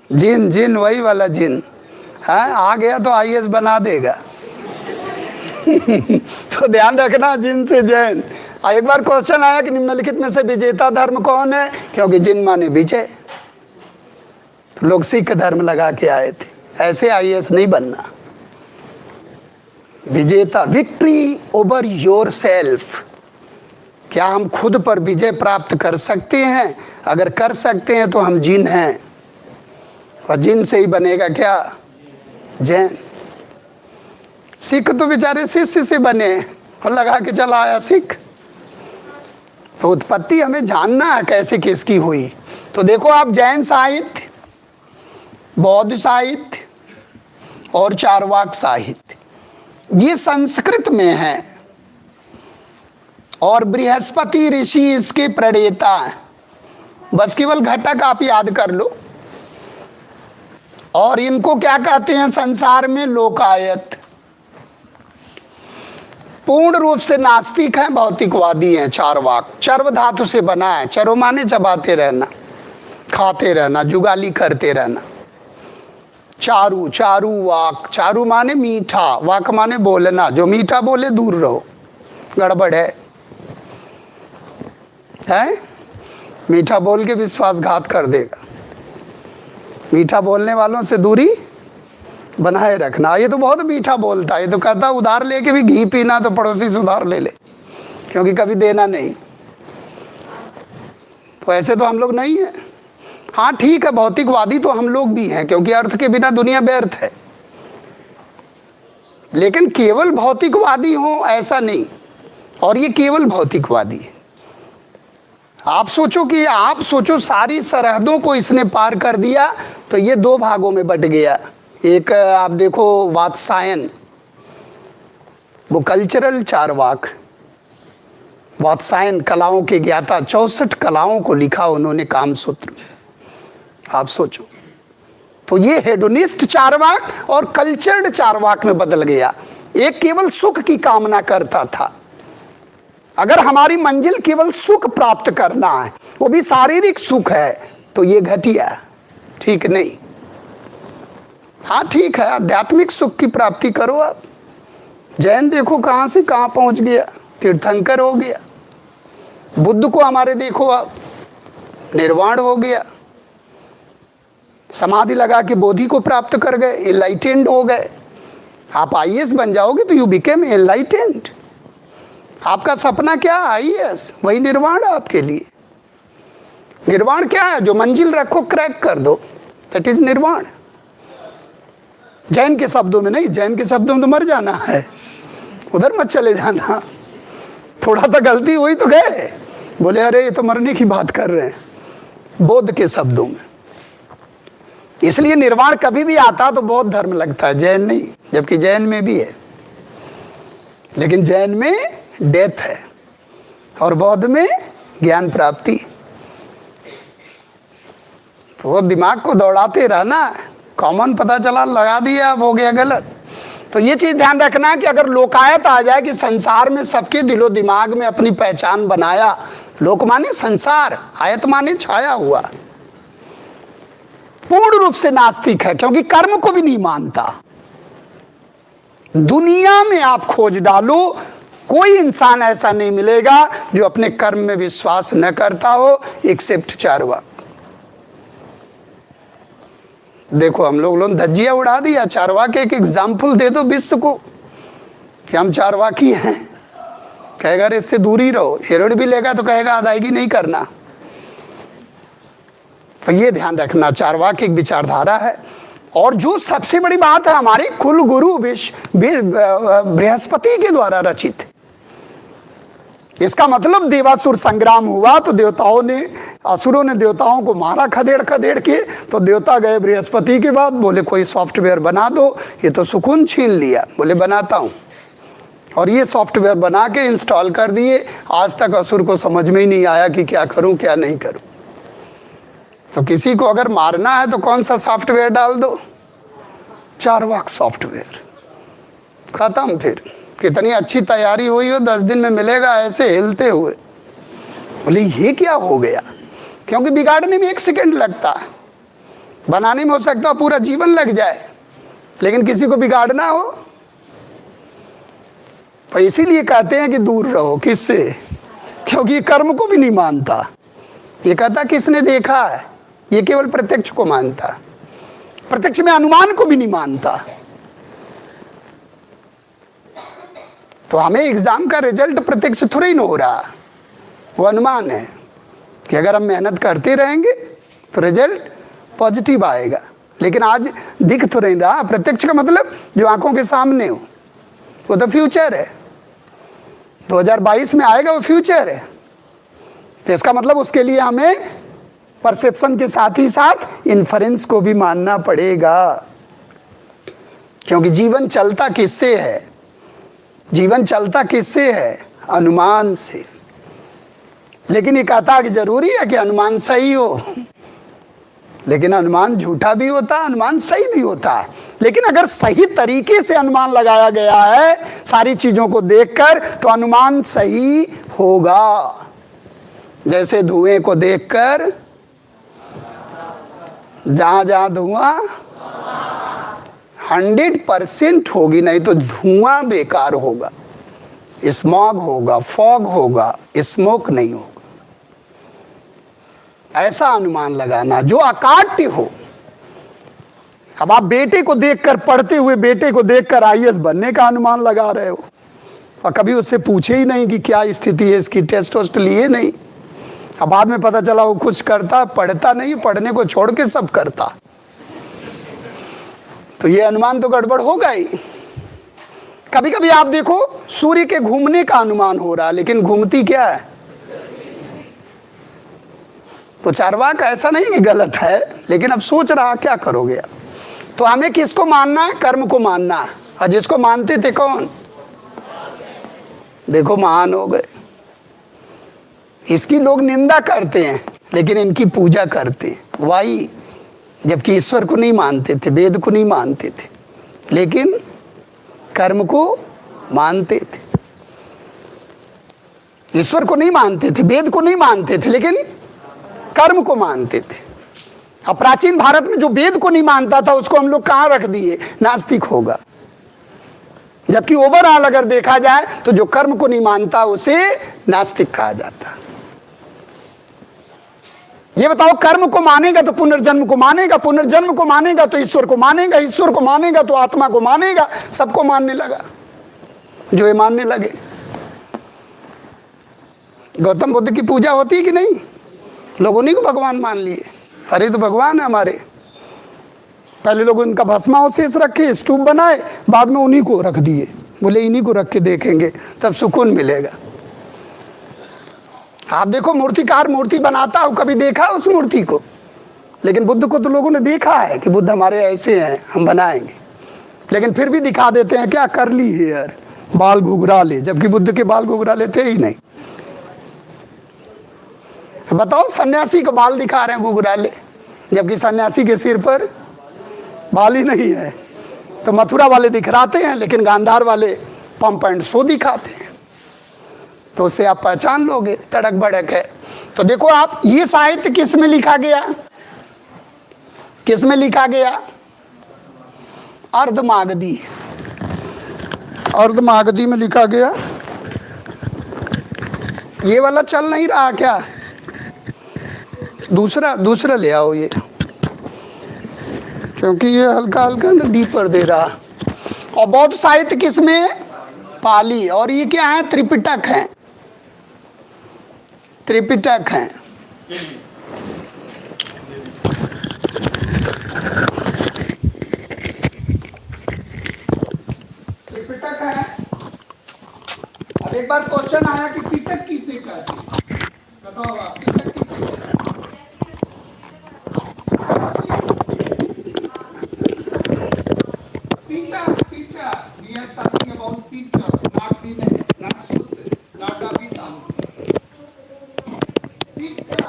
जिन जिन वही वाला जिन। हाँ, आ गया तो आईएएस बना देगा। तो ध्यान रखना, जिन से जैन। एक बार क्वेश्चन आया कि निम्नलिखित में से विजेता धर्म कौन है, क्योंकि जिन माने विजय, तो लोग सिख धर्म लगा के आए थे। ऐसे आईएएस नहीं बनना। विजेता, विक्ट्री ओवर योर सेल्फ। क्या हम खुद पर विजय प्राप्त कर सकते हैं? अगर कर सकते हैं तो हम जिन हैं, और जिन से ही बनेगा क्या? जैन। सिख तो बेचारे शिष्य से बने और लगा के चला आया सिख। तो उत्पत्ति हमें जानना है कैसे किसकी हुई। तो देखो आप, जैन साहित्य, बौद्ध साहित्य और चारवाक साहित्य, ये संस्कृत में है, और बृहस्पति ऋषि इसके प्रणेता हैं। बस केवल घटक आप याद कर लो। और इनको क्या कहते हैं संसार में? लोकायत। पूर्ण रूप से नास्तिक हैं, भौतिकवादी हैं। चारवाक चर्व धातु से बना है। चरो माने चबाते रहना, खाते रहना, जुगाली करते रहना। चारु, चारु वाक, चारु माने मीठा, वाक माने बोलना। जो मीठा बोले दूर रहो, गड़बड़ है। मीठा बोल के विश्वासघात कर देगा। मीठा बोलने वालों से दूरी बनाए रखना। ये तो बहुत मीठा बोलता है, ये तो कहता उधार लेके भी घी पीना तो पड़ोसी से उधार ले ले, क्योंकि कभी देना नहीं। तो ऐसे तो हम लोग नहीं है। हाँ ठीक है, भौतिकवादी तो हम लोग भी हैं, क्योंकि अर्थ के बिना दुनिया व्यर्थ है। लेकिन केवल भौतिकवादी हो ऐसा नहीं, और ये केवल भौतिकवादी है। आप सोचो सारी सरहदों को इसने पार कर दिया, तो ये दो भागों में बट गया। एक आप देखो वात्सायन, वो कल्चरल चारवाक। वात्सायन कलाओं के ज्ञाता, 64 कलाओं को लिखा उन्होंने कामसूत्र। आप सोचो, तो ये हेडोनिस्ट चारवाक और कल्चर्ड चारवाक में बदल गया। एक केवल सुख की कामना करता था। अगर हमारी मंजिल केवल सुख प्राप्त करना है, वो भी शारीरिक सुख है, तो ये घटिया, ठीक नहीं। हाँ ठीक है, आध्यात्मिक सुख की प्राप्ति करो आप। जैन देखो कहाँ से कहाँ पहुँच गया, तीर्थंकर हो गया। बुद्ध को हमारे देखो आप, निर्वाण हो गया, समाधि लगा के बोधि को प्राप्त कर गए, एनलाइटेंड हो गए। आप आईएएस बन जाओगे तो यू बिकेम एनलाइटेंड। आपका सपना क्या? आईएएस, वही निर्वाण आपके लिए। निर्वाण क्या है? जो मंजिल रखो क्रैक कर दो, दैट इज निर्वाण। जैन के शब्दों में नहीं, जैन के शब्दों में तो मर जाना है, उधर मत चले जाना। थोड़ा सा गलती हुई तो गए, बोले अरे ये तो मरने की बात कर रहे हैं। बौद्ध के शब्दों में, इसलिए निर्वाण कभी भी आता तो बौद्ध धर्म लगता है, जैन नहीं। जबकि जैन में भी है, लेकिन जैन में डेथ है और बौद्ध में ज्ञान प्राप्ति। तो वो दिमाग को दौड़ाते रहना, कॉमन पता चला लगा दिया, अब हो गया गलत। तो ये चीज ध्यान रखना कि अगर लोकायत आ जाए कि संसार में सबके दिलो दिमाग में अपनी पहचान बनाया। लोक माने संसार, आयत माने छाया हुआ। पूर्ण रूप से नास्तिक है, क्योंकि कर्म को भी नहीं मानता। दुनिया में आप खोज डालो, कोई इंसान ऐसा नहीं मिलेगा जो अपने कर्म में विश्वास न करता हो, एक्सेप्ट चारवाक। देखो हम लोग धज्जियां उड़ा दिया। चारवाक एक एग्जाम्पल दे दो विश्व को कि हम चारवाकी हैं। कहेगा अरे इससे दूरी रहो। हेरोड भी लेगा तो कहेगा अदायगी नहीं करना। तो ये ध्यान रखना, चारवाक एक विचारधारा है। और जो सबसे बड़ी बात है, हमारे कुल गुरु बृहस्पति के द्वारा रचित। इसका मतलब देवासुर संग्राम हुआ तो असुरों ने देवताओं को मारा खदेड़ खदेड़ के। तो देवता गए बृहस्पति के बाद, बोले कोई सॉफ्टवेयर बना दो। ये तो सुकून छीन लिया, बोले बनाता हूँ। और ये सॉफ्टवेयर बना के इंस्टॉल कर दिए। आज तक असुर को समझ में ही नहीं आया कि क्या करूँ क्या नहीं करूँ। तो किसी को अगर मारना है तो कौन सा सॉफ्टवेयर डाल दो? चारवाक सॉफ्टवेयर, खत्म। फिर कितनी अच्छी तैयारी हुई हो, 10 दिन में मिलेगा ऐसे हिलते हुए। बोले ये क्या हो गया? क्योंकि बिगाड़ने में 1 सेकंड लगता है, बनाने में हो सकता है पूरा जीवन लग जाए। लेकिन किसी को बिगाड़ना हो तो इसीलिए कहते हैं कि दूर रहो। किससे? क्योंकि ये कर्म को भी नहीं मानता। ये कहता किसने देखा है, ये केवल प्रत्यक्ष को मानता, प्रत्यक्ष में अनुमान को भी नहीं मानता। तो हमें एग्जाम का रिजल्ट प्रत्यक्ष थोड़ी ना हो रहा, वो अनुमान है कि अगर हम मेहनत करते रहेंगे तो रिजल्ट पॉजिटिव आएगा। लेकिन आज दिख तो नहीं रहा। प्रत्यक्ष का मतलब जो आंखों के सामने हो, वो तो फ्यूचर है। 2022 में आएगा, वो फ्यूचर है। तो इसका मतलब उसके लिए हमें परसेप्शन के साथ ही साथ इन्फरेंस को भी मानना पड़ेगा। क्योंकि जीवन चलता किससे है? जीवन चलता किससे है? अनुमान से। लेकिन ये कहता कि जरूरी है कि अनुमान सही हो, लेकिन अनुमान झूठा भी होता है, अनुमान सही भी होता है। लेकिन अगर सही तरीके से अनुमान लगाया गया है सारी चीजों को देखकर, तो अनुमान सही होगा। जैसे धुएं को देखकर जहां जहां धुआं 100% होगी, नहीं तो धुआं बेकार होगा, स्मॉग होगा, फॉग होगा, स्मोक नहीं होगा। ऐसा अनुमान लगाना जो अकाट्य हो। अब आप बेटे को देखकर, पढ़ते हुए बेटे को देखकर आईएएस बनने का अनुमान लगा रहे हो, और कभी उससे पूछे ही नहीं कि क्या स्थिति है इसकी, टेस्ट वोस्ट लिए नहीं। अब बाद में पता चला वो कुछ करता, पढ़ता नहीं, पढ़ने को छोड़ के सब करता, तो ये अनुमान तो गड़बड़ होगा ही। कभी कभी आप देखो सूर्य के घूमने का अनुमान हो रहा, लेकिन घूमती क्या है? तो चार्वाक ऐसा नहीं कि गलत है, लेकिन अब सोच रहा क्या करोगे आप। तो हमें किसको मानना है? कर्म को मानना है। और जिसको मानते थे कौन? देखो महान हो गए। इसकी लोग निंदा करते हैं, लेकिन इनकी पूजा करते हैं। वाई, जबकि ईश्वर को नहीं मानते थे, वेद को नहीं मानते थे, लेकिन कर्म को मानते थे। ईश्वर को नहीं मानते थे, वेद को नहीं मानते थे, लेकिन कर्म को मानते थे। अब प्राचीन भारत में जो वेद को नहीं मानता था, उसको हम लोग कहां रख दिए? नास्तिक होगा। जबकि ओवरऑल अगर देखा जाए तो जो कर्म को नहीं मानता उसे नास्तिक कहा जाता। ये बताओ, कर्म को मानेगा तो पुनर्जन्म को मानेगा, पुनर्जन्म को मानेगा तो ईश्वर को मानेगा, ईश्वर को मानेगा तो आत्मा को मानेगा। सबको मानने लगा जो ये मानने लगे। गौतम बुद्ध की पूजा होती है कि नहीं? लोगों ने को भगवान मान लिए। अरे तो भगवान है हमारे। पहले लोग उनका भस्मावशेष रखे, स्तूप बनाए, बाद में उन्हीं को रख दिए। बोले इन्हीं को रख के देखेंगे तब सुकून मिलेगा। आप देखो मूर्तिकार मूर्ति बनाता हो, कभी देखा उस मूर्ति को? लेकिन बुद्ध को तो लोगों ने देखा है कि बुद्ध हमारे ऐसे हैं, हम बनाएंगे। लेकिन फिर भी दिखा देते हैं क्या? करली हेयर, बाल घुघराले, जबकि बुद्ध के बाल घुघराले थे ही नहीं। बताओ, सन्यासी को बाल दिखा रहे हैं घुघराले, जबकि सन्यासी के सिर पर बाल ही नहीं है। तो मथुरा वाले दिखराते हैं, लेकिन गांधार वाले पंप एंड शो दिखाते हैं। तो उससे आप पहचान लोगे तड़क भड़क है। तो देखो आप, ये साहित्य किस में लिखा गया? किस में लिखा गया? अर्धमागधी। अर्धमागधी में लिखा गया। ये वाला चल नहीं रहा क्या? दूसरा ले आओ ये, क्योंकि ये हल्का हल्का ना डीपर दे रहा। और बौद्ध साहित्य किस में? पाली। और ये क्या है? त्रिपिटक है। त्रिपिटक है। त्रिपिटक है। अब एक बार क्वेश्चन आया कि पिटक किसे कहते हैं? बताओ आप, पिटक किसे कहते हैं? Peter, we are talking about Peter, not Vinay, not Sudh, not Abhita. Peter.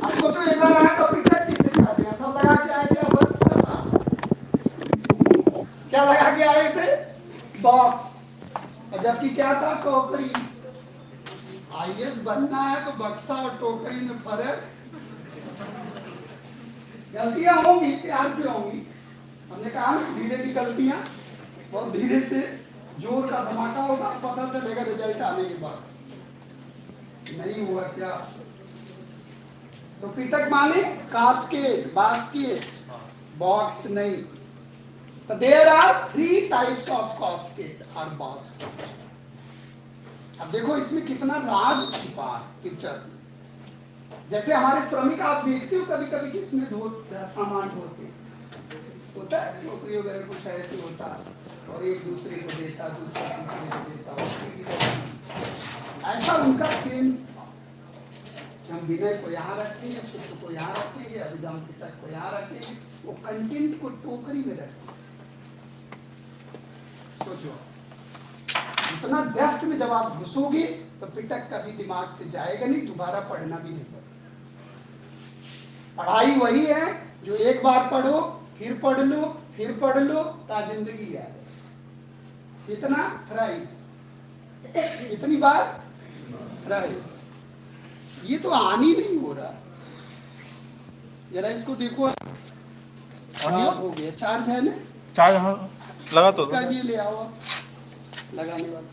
अब सोचो एक बार आया तो Peter किससे कहते हैं? सब लगा के आए थे बॉक्स का। क्या लगा के आए थे? बॉक्स। और जबकि क्या था? टोकरी। आईएएस बनना है तो बक्सा और टोकरी में फर्क गलतियां होंगी, प्यार से होंगी। हमने कहा ना धीरे की गलतियां, बहुत धीरे से जोर का धमाका होगा, पता चलेगा रिजल्ट आने के बाद। नहीं हुआ क्या? तो पिटक माने कास्केड, बास्केट, बॉक्स नहीं। तो there are 3 types of casket और बास्केट। अब देखो इसमें कितना राज छिपा पिक्चर। जैसे हमारे श्रमिक आप देखते हो कभी कभी किसमें सामान ढोते होता है, नौकरी वगैरह कुछ ऐसे होता और एक दूसरे को देता, दूसरा तीसरे को देता, ऐसा उनका सेंस। हम विनय को यहाँ रखेंगे, सुख को यहाँ रखेंगे, अभिधाम पिटक को यहाँ रखेंगे, वो कंटेंट को टोकरी में रखेंगे। सोचो इतना डेप्थ में जब आप घुसोगे तो पिटक कभी दिमाग से जाएगा नहीं, दोबारा पढ़ना भी नहीं पड़ेगा। पढ़ाई वही है जो एक बार पढ़ो, फिर पढ़ लो, फिर पढ़ लो, ता जिंदगी है। कितना? थ्राइस। कितनी बार? थ्राइस। ये तो आनी नहीं हो रहा। जरा इसको देखो, हो गया। चार्ज है ना? चार्ज लगा तो इसका ये ले आओ लगाने वाला।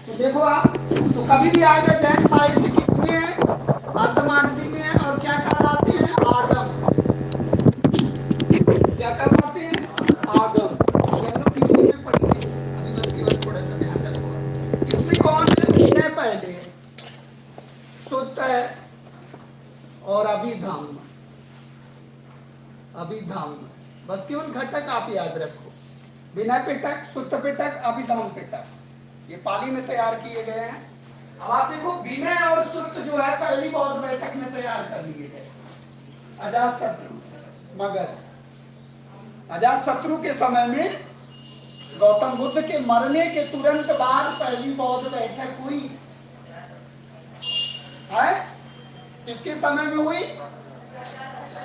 तो देखो आप, तो कभी भी आगे जैन साहित्य किसमें है? अर्धमागधी में है। और क्या कहलाते हैं? आगम। क्या कहलाते हैं? आगम। ये हम लोग टीचिंग में पढ़ेंगे, अभी बस केवल थोड़ा सा ध्यान रखो। इसमें कौन है? विनय पहले, सुत्त है और अभिधम्म। अभिधम्म बस केवल घटक आप याद रखो। विनय पिटक, सुत्त पिटक, अभिधम्म पिटक, ये पाली में तैयार किए गए हैं। अब आप देखो विनय और सुत्त जो है पहली बौद्ध बैठक में तैयार कर लिए गए। अजातशत्रु, मगध। अजातशत्रु के समय में गौतम बुद्ध के मरने के तुरंत बाद पहली बौद्ध बैठक हुई है। किसके समय में हुई?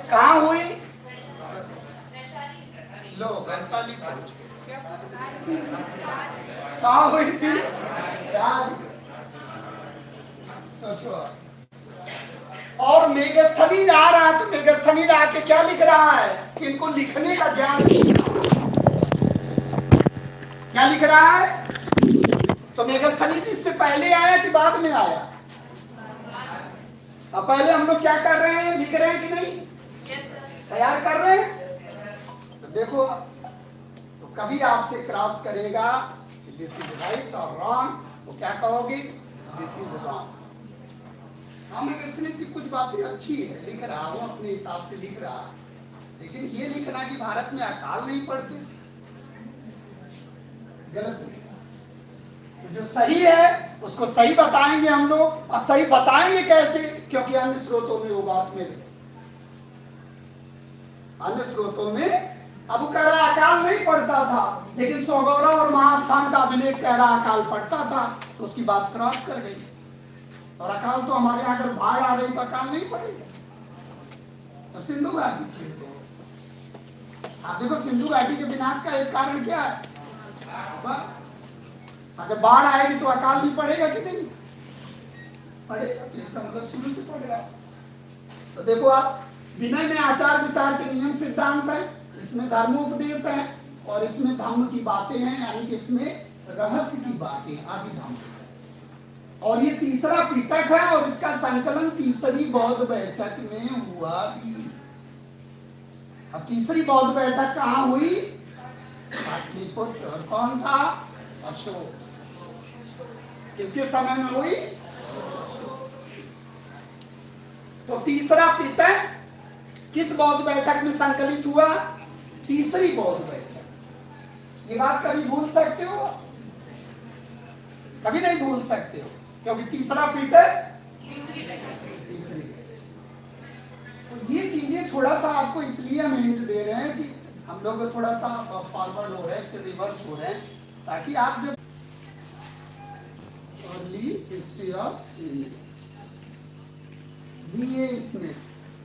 कहाँ हुई? लो वैशाली पहुंच गए। कहाँ हुई थी? राजगढ़। सोचो। और मेघस्थनीज आ रहा है तो मेघस्थनीज आके क्या लिख रहा है? कि इनको लिखने का ज्ञान नहीं। क्या लिख रहा है? तो मेघस्थनीज इससे पहले आया कि बाद में आया? अब पहले हम लोग क्या कर रहे हैं? लिख रहे हैं कि नहीं? तैयार कर रहे हैं। तो देखो, तो कभी आपसे क्रॉस करेगा दिस इज राइट और रॉन्ग, तो क्या कहोगे? This is wrong. हम की कुछ बातें अच्छी है, लिख रहा हूं अपने हिसाब से लिख रहा, लेकिन ये लिखना कि भारत में अकाल नहीं पढ़ते, गलत नहीं। तो जो सही है उसको सही बताएंगे हम लोग। और सही बताएंगे कैसे? क्योंकि अन्य स्रोतों में वो बात मिल गई। अन्य स्रोतों में अब वो कह रहा अकाल नहीं पड़ता था, लेकिन सौगौरव और महास्थान का अभिलेख कह रहा अकाल पड़ता था, तो उसकी बात क्रॉस कर गई। और अकाल तो हमारे यहाँ अगर बाढ़ आ रही तो अकाल नहीं पड़ेगा। तो सिंधु घाटी से आप देखो, सिंधु घाटी के विनाश का एक कारण क्या है? जब बाढ़ आएगी तो अकाल भी पड़ेगा कि नहीं पड़ेगा? इसका मतलब शुरू से पड़ रहा है। तो देखो आप, विनय में आचार विचार के नियम सिद्धांत है, इसमें धर्मोपदेश है, और इसमें धम्म की बातें हैं, यानी कि इसमें रहस्य की बातें, अभिधम्म। और ये तीसरा पिटक है, और इसका संकलन तीसरी बौद्ध बैठक में हुआ भी। अब तीसरी बौद्ध बैठक कहाँ हुई? पाटलिपुत्र। और कौन था? अशोक। किसके समय में हुई? तो तीसरा पिटक किस बौद्ध बैठक में संकलित हुआ? तीसरी बौद्ध बैठक। ये बात कभी भूल सकते हो? कभी नहीं भूल सकते हो, क्योंकि तीसरा पिटक तीसरी। तो ये चीजें थोड़ा सा आपको इसलिए हम हिंट दे रहे हैं कि हम लोग थोड़ा सा फॉरवर्ड हो रहे हैं, फिर रिवर्स हो रहे हैं, ताकि आप जब early history of India BA Smith,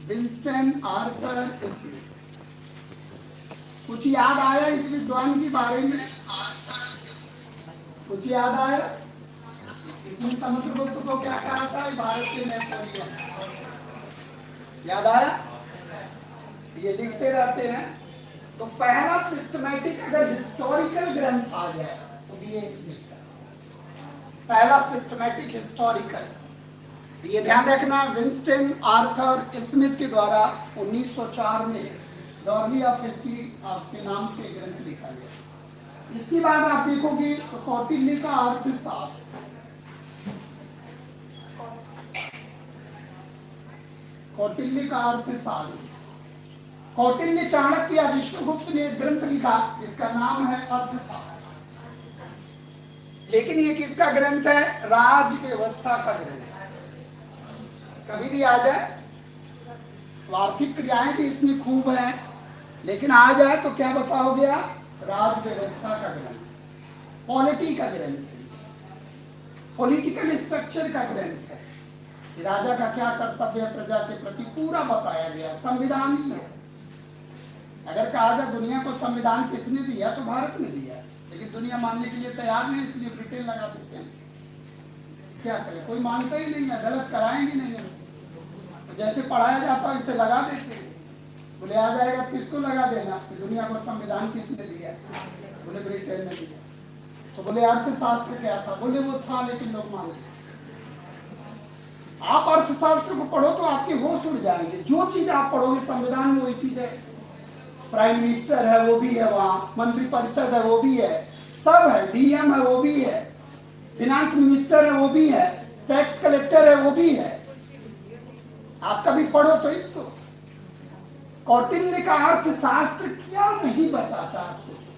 Winston Arthur Smith, कुछ याद आया इस विद्वान के बारे में? कुछ याद आया? इसने समुद्रगुप्त को क्या कहा था? भारत के नेपोलियन। याद आया? ये लिखते रहते हैं। तो पहला सिस्टमैटिक अगर हिस्टोरिकल ग्रंथ आ जाए तो बीए स्मिथ का पहला सिस्टमैटिक हिस्टोरिकल। ये ध्यान रखना, विंस्टन आर्थर स्मिथ के द्वारा 1904 में डॉर्ली ऑफ हिस्ट्री के नाम से ग्रंथ लिखा गया। इसके बाद आप देखोगे तो कौटिल्य का अर्थशास्त्र, कौटिल्य का अर्थशास्त्र। कौटिल्य, चाणक्य या विष्णुगुप्त ने एक ग्रंथ लिखा जिसका नाम है अर्थशास्त्र। लेकिन ये किसका ग्रंथ है? राज व्यवस्था का ग्रंथ है। कभी भी आ जाए तो आर्थिक क्रियाएं भी इसमें खूब हैं, लेकिन आ जाए तो क्या बताओगे आप? राज व्यवस्था का ग्रंथ, पॉलिटी का ग्रंथ है, पॉलिटिकल स्ट्रक्चर का ग्रंथ है। राजा का क्या कर्तव्य है प्रजा के प्रति पूरा बताया गया। संविधान ही है। अगर कहा जाए दुनिया को संविधान किसने दिया तो भारत ने दिया, लेकिन दुनिया मानने के लिए तैयार नहीं, इसलिए ब्रिटेन लगा देते हैं। क्या करें, कोई मानता ही नहीं है, गलत कराएंगे नहीं है। तो जैसे पढ़ाया जाता है इसे लगा देते हैं। बोले आ जाएगा किसको लगा देना कि दुनिया को संविधान किसने दिया? बोले ब्रिटेन ने दिया। तो बोले अर्थशास्त्र क्या था? बोले वो था, लेकिन लोग मानते। आप अर्थशास्त्र को पढ़ो तो आपके होश उड़ जाएंगे। जो चीज आप पढ़ोगे संविधान में वही चीज है। प्राइम मिनिस्टर है वो भी है, वहां मंत्री परिषद है वो भी है, सब है, डीएम है वो भी है, फिनांस मिनिस्टर है वो भी है, टैक्स कलेक्टर है वो भी है। आप कभी पढ़ो तो इसको। कौटिल्य का अर्थशास्त्र क्या नहीं बताता आप सोचो।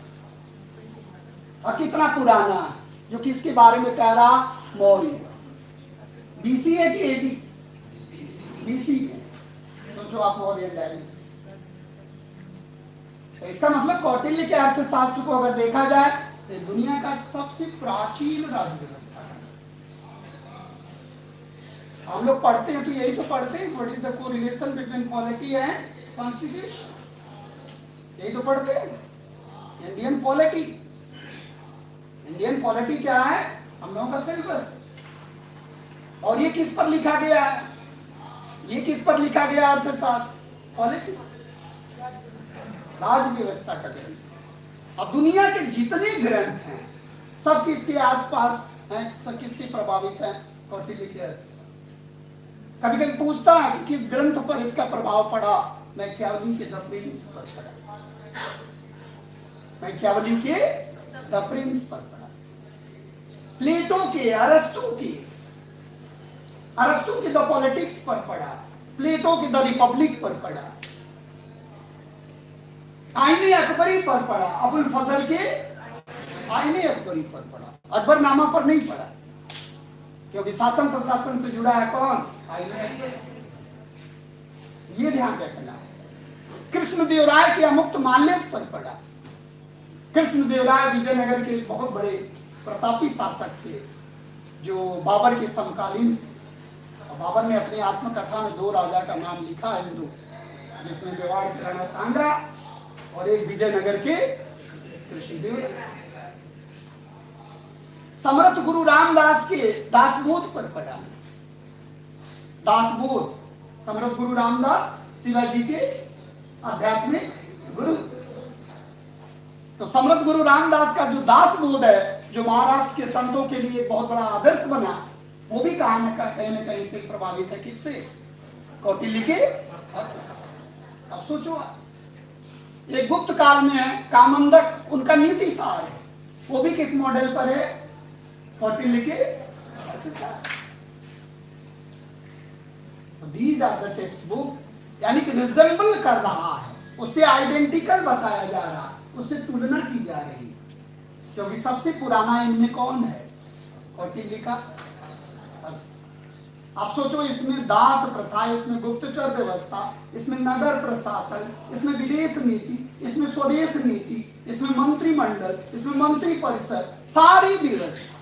और कितना पुराना, जो किसके बारे में कह रहा? मौर्य। बीसी है कि एडी? बीसी में। सोचो आप मौर्य डायनेस्टी। तो इसका मतलब कौटिल्य के अर्थशास्त्र को अगर देखा जाए तो दुनिया का सबसे प्राचीन राज्य व्यवस्था है। हम लोग पढ़ते हैं तो यही तो पढ़ते हैं, what is the correlation between polity and constitution, यही तो पढ़ते हैं। इंडियन पॉलिटी, इंडियन पॉलिटी क्या है? हम लोगों का सिलेबस। और ये किस पर लिखा गया है? ये किस पर लिखा गया? अर्थशास्त्र, पॉलिटी, राज व्यवस्था का ग्रंथ। अब दुनिया के जितने ग्रंथ हैं सब किसके आसपास हैं, सब किससे प्रभावित हैं? कौटिल्य के अर्थशास्त्र। कभी कभी पूछता है कि किस ग्रंथ पर इसका प्रभाव पड़ा? मैकियावेली के द प्रिंस पर पड़ा, मैकियावेली के द प्रिंस पर पड़ा, प्लेटो के, अरस्तु के द पॉलिटिक्स पर पड़ा, प्लेटो के द रिपब्लिक पर पड़ा, आईने अकबरी पर पड़ा, अबुल फजल के आईने अकबरी पर पड़ा, अकबरनामा पर नहीं पड़ा, क्योंकि शासन प्रशासन से जुड़ा है कौन? आईने अकबरी। ये ध्यान रखना है। कृष्णदेवराय के अमुक्त माल्यद पर पड़ा। कृष्णदेवराय विजयनगर के बहुत बड़े प्रतापी शासक थे जो बाबर के समकालीन थे। बाबर ने अपनी आत्मकथा में 2 राजा का नाम लिखा हिंदू, जिसमें मेवाड़ के राणा सांगा और एक विजयनगर के कृष्णदेव। समर्थ गुरु रामदास के दासबोध पर पड़ा। दासबोध, समर्थ गुरु रामदास शिवाजी के आध्यात्मिक गुरु। तो समर्थ गुरु रामदास का जो दासबोध है, जो महाराष्ट्र के संतों के लिए बहुत बड़ा आदर्श बना, वो भी कहीं न कहीं से प्रभावित है। किससे? कौटिल्य के अर्थशास्त्र। अब सोचो, एक गुप्त काल में है कामंदक, उनका नीति सार है, वो भी किस मॉडल पर है? कौटिल्य के Arthashastra. These are the text book, यानी कि रिजेंबल कर रहा है, उससे आइडेंटिकल बताया जा रहा है, उससे तुलना की जा रही है। क्योंकि सबसे पुराना इनमें कौन है? कौटिल्य का। आप सोचो, इसमें दास प्रथा, इसमें गुप्तचर व्यवस्था, इसमें नगर प्रशासन, इसमें विदेश नीति, इसमें स्वदेश नीति, इसमें मंत्रिमंडल, इसमें मंत्री परिषद, सारी व्यवस्था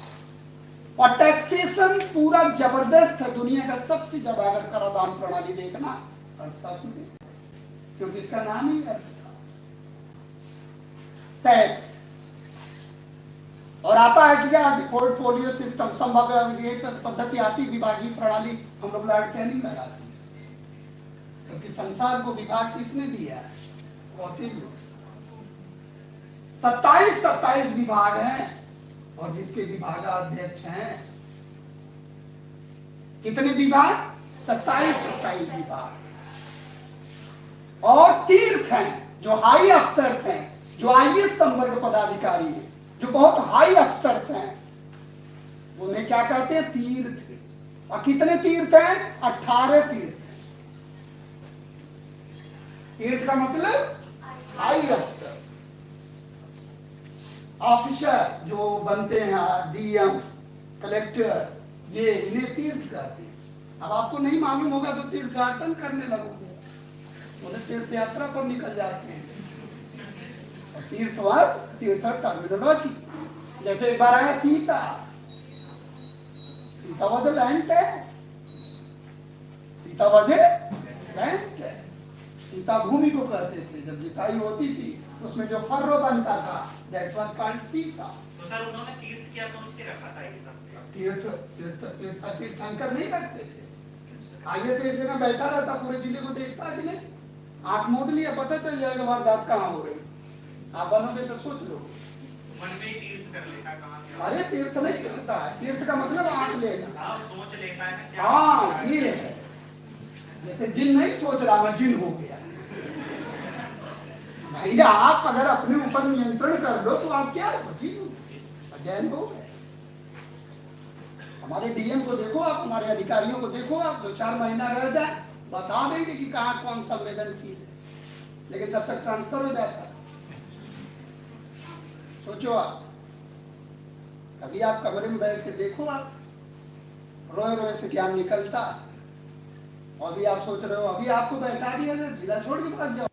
और टैक्सेशन पूरा जबरदस्त है। दुनिया का सबसे ज्यादा अगर कराधान प्रणाली देखना अर्थशास्त्र, क्योंकि इसका नाम ही अर्थशास्त्र। टैक्स और आता है कि क्या? पोर्टफोलियो सिस्टम, संभाव्य पद्धति आती, विभागीय प्रणाली हम लोग लड़के नहीं लगाते। क्योंकि संसार को विभाग किसने दिया है? कौटिल्य। 27 विभाग हैं और जिसके विभागाध्यक्ष हैं कितने विभाग? 27 विभाग। और तीर्थ हैं जो हाई अफसर्स हैं, जो आईएएस संवर्ग पदाधिकारी है, जो बहुत हाई अफसर्स हैं, उन्हें क्या कहते हैं? तीर्थ। और कितने तीर्थ हैं? 18 तीर्थ। तीर्थ का मतलब हाई अफसर, ऑफिसर जो बनते हैं, डीएम, कलेक्टर, ये इन्हें तीर्थ कहते हैं। अब आपको नहीं मालूम होगा तो तीर्थयाटन करने लगोगे, उन्हें तीर्थ यात्रा पर निकल जाते हैं। और तीर्थवास, तीर्थ टर्मिनोलॉजी। जैसे एक बार आया Sita was a land tax. Sita was a land tax. Sita भूमि को कहते थे। जब जुताई होती थी उसमें जो फर्रो बनता था, दैट वाज कॉल्ड सीता। तो सर उन्होंने तीर्थ क्या समझ के रखा था? तीर्थंकर नहीं रखते थे। आइए से एक जगह बैठा रहता, पूरे जिले को देखता है कि नहीं, आंख मोद लिया, पता चल जाएगा वारदात कहाँ हो रही। आप बनोगे तो सोच लो, मन में ही तीर्थ कर लेता कहाँ क्या? अरे तीर्थ नहीं करता है, तीर्थ का मतलब आंख लेगा। आप सोच लेता है ना क्या? हाँ, ये है। जैसे जिन नहीं सोच रहा, मैं जिन हो गया। भैया आप अगर अपने ऊपर नियंत्रण कर लो तो आप क्या हो? जिन हो, जैन हो गए। हमारे डीएम को देखो आप, हमारे अधिकारियों को देखो आप, 2-4 महीना रह जाए बता देंगे कि कहाँ कौन संवेदनशील है, लेकिन तब तक ट्रांसफर हो जाता है। सोचो आप, कभी आप कमरे में बैठ के देखो, आप रोए रोए से ज्ञान निकलता। और अभी आप सोच रहे हो अभी आपको बैठा दिया जाए, जिला छोड़ के भाग जाओ।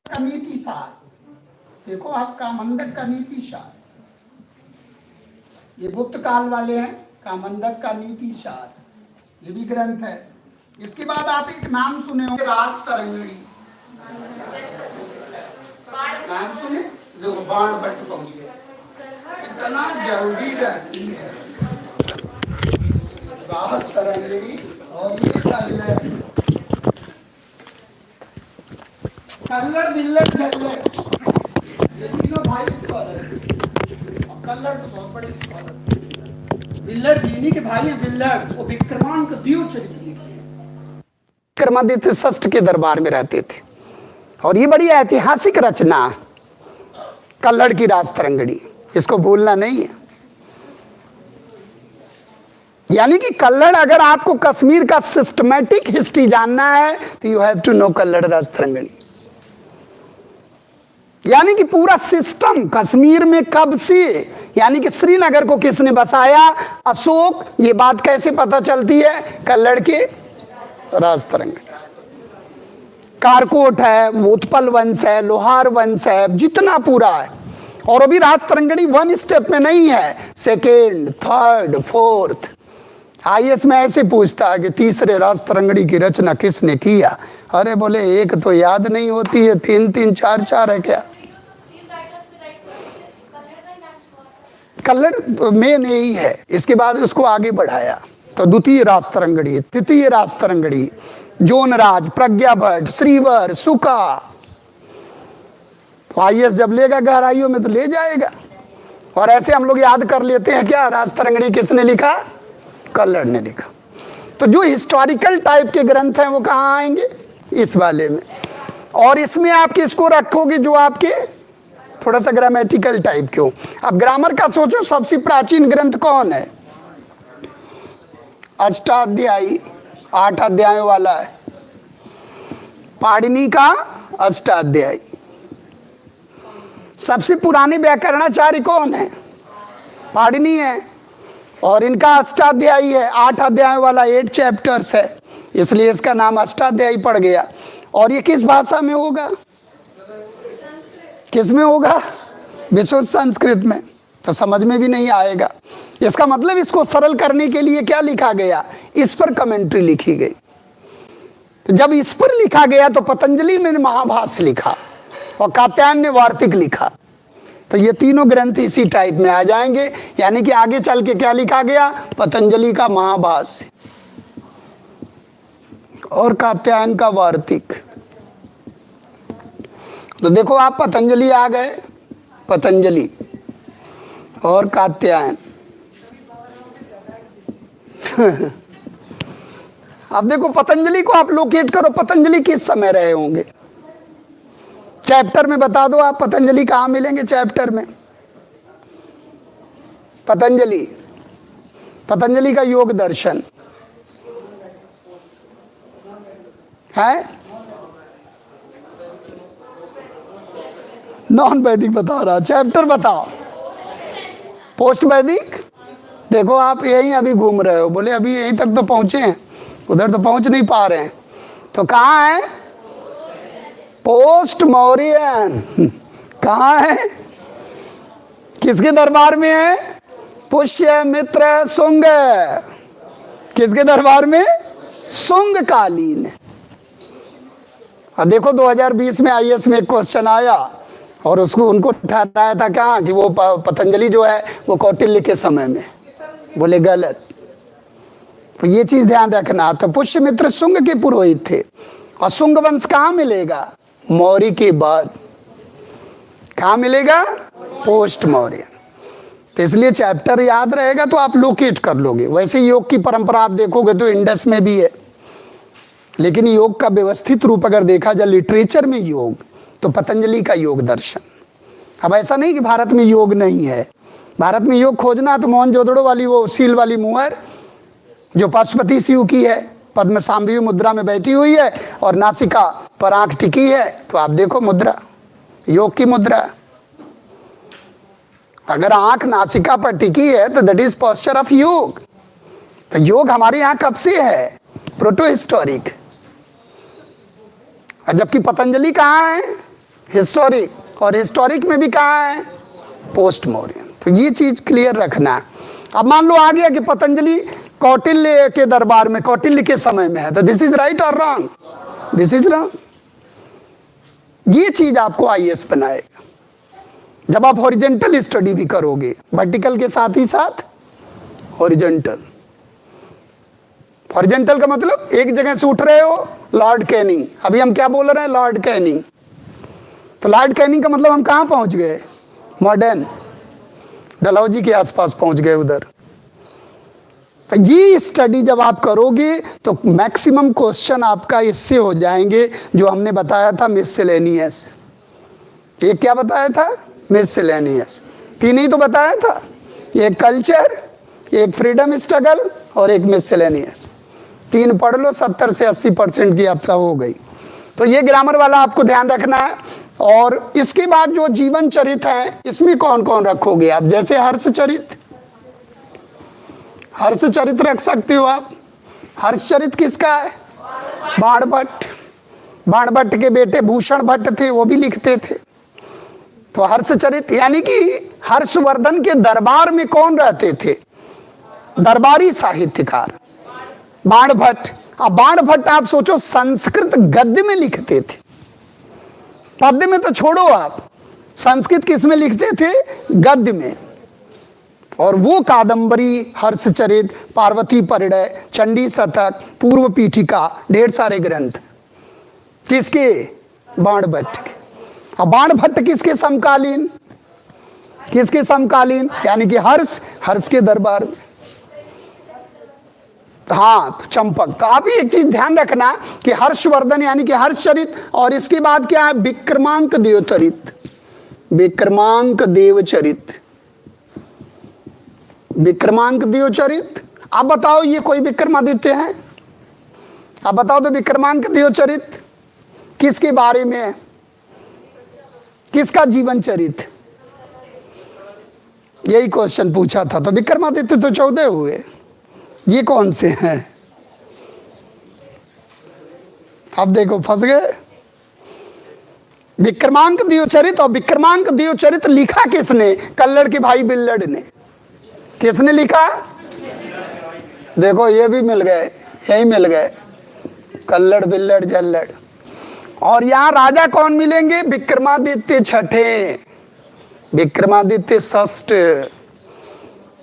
का नीति सार देखो, आप कामंदक का नीति सार, ये गुप्त काल वाले हैं, कामंदक का नीति सार, ये भी ग्रंथ है। इसके बाद आप एक नाम सुने होंगे, रास तरंगिणी। नाम सुने? देखो बाण भट्ट पहुंच गया, इतना जल्दी रहती है रास तरंगिणी। और ये कल्लड़ बिल्लड़ झल्लड़, ये तीनों भाई स्कॉलर हैं। और कल्लड़ तो बहुत बड़े स्कॉलर। बिल्लड़ दीनी के भाई हैं। बिल्लड़ वो विक्रमांक द्व्युचरित लिखे, विक्रमादित्य षष्ठ के दरबार में रहते थे। और ये बड़ी ऐतिहासिक रचना कल्लड़ की रास तरंगिणी, इसको भूलना नहीं है। यानी कि कल्लड़, अगर आपको कश्मीर का सिस्टमैटिक हिस्ट्री जानना है तो यू हैव टू नो कल्लड़ रास तरंगिणी। यानी कि पूरा सिस्टम कश्मीर में कब से, यानी कि श्रीनगर को किसने बसाया, अशोक, ये बात कैसे पता चलती है? कल्लड़ के रास तरंगिणी। कारकोट है, उत्पल वंश है, लोहार वंश है, जितना पूरा है। और अभी रास तरंगिणी 1 स्टेप में नहीं है, 2nd, 3rd, 4th। आईएएस में ऐसे पूछता है कि तीसरे रास तरंगिणी की रचना किसने किया? अरे बोले एक तो याद नहीं होती है, 3-3, 4-4 है क्या? कल्लड़ मेन यही है। इसके बाद उसको आगे बढ़ाया तो द्वितीय रास तरंगिणी, तृतीय रास तरंगिणी, जोनराज, प्रज्ञा भट्ट, श्रीवर, सुका। तो आईएएस जब लेगा गहराइयों में तो ले जाएगा। और ऐसे हम लोग याद कर लेते हैं क्या, रास तरंगिणी किसने लिखा? कल्लड़ ने लिखा। तो जो हिस्टोरिकल टाइप के ग्रंथ हैं वो कहाँ आएंगे, इस वाले में। और इसमें आप किसको रखोगे, जो आपके थोड़ा सा ग्रामेटिकल टाइप के हो। अब ग्रामर का सोचो, सबसे प्राचीन ग्रंथ कौन है, अष्टाध्यायी, 8 अध्यायों वाला है, पाणिनि का अष्टाध्यायी। सबसे पुराने व्याकरणाचार्य कौन है, पाणिनि है, और इनका अष्टाध्यायी है, 8 अध्यायों वाला, 8 चैप्टर्स है, इसलिए इसका नाम अष्टाध्यायी पड़ गया। और ये किस भाषा में होगा, किस में होगा, विशुद्ध संस्कृत में, तो समझ में भी नहीं आएगा। इसका मतलब इसको सरल करने के लिए क्या लिखा गया, इस पर कमेंट्री लिखी गई। तो जब इस पर लिखा गया तो पतंजलि ने महाभाष्य लिखा और कात्यायन ने वार्तिक लिखा। तो ये तीनों ग्रंथ इसी टाइप में आ जाएंगे, यानी कि आगे चल के क्या लिखा गया, पतंजलि का महाभाष्य और कात्यायन का वार्तिक। तो देखो आप, पतंजलि आ गए, पतंजलि और कात्यायन। अब देखो पतंजलि को आप लोकेट करो, पतंजलि किस समय रहे होंगे, चैप्टर में बता दो आप, पतंजलि कहाँ मिलेंगे चैप्टर में। पतंजलि, पतंजलि का योग दर्शन है, नॉन वैदिक बता रहा, चैप्टर बताओ, पोस्ट वैदिक। देखो आप यहीं अभी घूम रहे हो, बोले अभी यहीं तक तो पहुंचे हैं, उधर तो पहुंच नहीं पा रहे हैं, तो कहाँ है, पोस्ट मौर्यन। कहाँ है, किसके दरबार में है, पुष्यमित्र शुंग, किसके दरबार में, शुंग कालीन। और देखो 2020 में आईएएस में एक क्वेश्चन आया और उसको उनको ठहराया था क्या कि वो पतंजलि जो है वो कौटिल्य के समय में, बोले गलत। तो ये चीज ध्यान रखना। तो पुष्यमित्र शुंग के पुरोहित थे, और शुंग वंश कहाँ मिलेगा, मौर्य के बाद। कहाँ मिलेगा, पोस्ट मौर्य। तो इसलिए चैप्टर याद रहेगा तो आप लोकेट कर लोगे। वैसे योग की परंपरा आप देखोगे तो इंडस में भी है, लेकिन योग का व्यवस्थित रूप अगर देखा जाए लिटरेचर में योग, तो पतंजलि का योग दर्शन। अब ऐसा नहीं कि भारत में योग नहीं है, भारत में योग खोजना तो मोहनजोदड़ो वाली वो सील वाली मुहर जो पशुपति शिव की है, पद्म सांभवी मुद्रा में बैठी हुई है और नासिका पर आंख टिकी है, तो आप देखो मुद्रा, योग की मुद्रा। अगर आंख नासिका पर टिकी है तो दैट इज पोस्चर ऑफ योग। तो योग हमारे यहाँ कब से है, प्रोटो हिस्टोरिक। जबकि पतंजलि कहाँ है, हिस्टोरिक, और हिस्टोरिक में भी कहाँ है, पोस्ट मौर्यन। तो ये चीज क्लियर रखना। अब मान लो आ गया कि पतंजलि कौटिल्य के दरबार में, कौटिल्य के समय में है, तो दिस इज राइट और रॉन्ग, दिस इज रॉन्ग। ये चीज आपको आईएएस बनाएगा जब आप हॉरिजेंटल स्टडी भी करोगे, वर्टिकल के साथ ही साथ हॉरिजेंटल। हॉरिजेंटल का मतलब एक जगह से उठ रहे हो, लॉर्ड कैनिंग। अभी हम क्या बोल रहे हैं, लॉर्ड कैनिंग। तो लॉर्ड कैनिंग का मतलब हम कहाँ पहुंच गए, मॉडर्न डलहौजी के आसपास पहुंच गए उधर। तो ये स्टडी जब आप करोगे तो मैक्सिमम क्वेश्चन आपका इससे हो जाएंगे जो हमने बताया था, मिससेलेनियस। एक क्या बताया था, मिससेलेनियस। 3 ही तो बताया था, एक कल्चर, एक फ्रीडम स्ट्रगल और एक मिससेलेनियस। 3 पढ़ लो, 70 से 80% की यात्रा हो गई। तो ये ग्रामर वाला आपको ध्यान रखना है। और इसके बाद जो जीवन चरित्र है, इसमें कौन कौन रखोगे आप, जैसे हर्ष चरित्र, हर्ष चरित्र रख सकते हो आप। हर्ष चरित्र किसका है, बाणभट्ट। बाणभट्ट के बेटे भूषण भट्ट थे, वो भी लिखते थे। तो हर्ष चरित्र यानी कि हर्षवर्धन के दरबार में कौन रहते थे, दरबारी साहित्यकार बाणभट्ट। अब बाणभट्ट आप सोचो संस्कृत गद्य में लिखते थे, पद्य में तो छोड़ो आप, संस्कृत किस में लिखते थे, गद्य में। और वो कादंबरी, हर्षचरित, पार्वती परिणय, चंडी शतक, पूर्व पीठिका, ढेर सारे ग्रंथ किसके, बाणभट्ट के। अब बाणभट्ट किसके समकालीन, किसके समकालीन, यानी कि हर्ष, हर्ष के दरबार में। हाँ, तो चंपक। तो आप एक चीज ध्यान रखना कि हर्षवर्धन यानी कि हर्षचरित, और इसके बाद क्या है, विक्रमांक देवचरित। विक्रमांक देवचरित, विक्रमांक देवचरित। आप बताओ ये कोई विक्रमादित्य है? आप बताओ तो विक्रमांक देवचरित किसके बारे में है? किसका जीवन चरित? यही क्वेश्चन पूछा था। तो विक्रमादित्य तो 14 हुए, ये कौन से हैं? अब देखो फंस गए। विक्रमांक देवचरित, और विक्रमांक देवचरित लिखा किसने? कल्लड़ के भाई बिल्लड़ ने। किसने लिखा? देखो ये भी मिल गए, यही मिल गए, कल्लड़ बिल्लड़ जल्लड़। और यहां राजा कौन मिलेंगे? विक्रमादित्य छठे, विक्रमादित्य षष्ठ,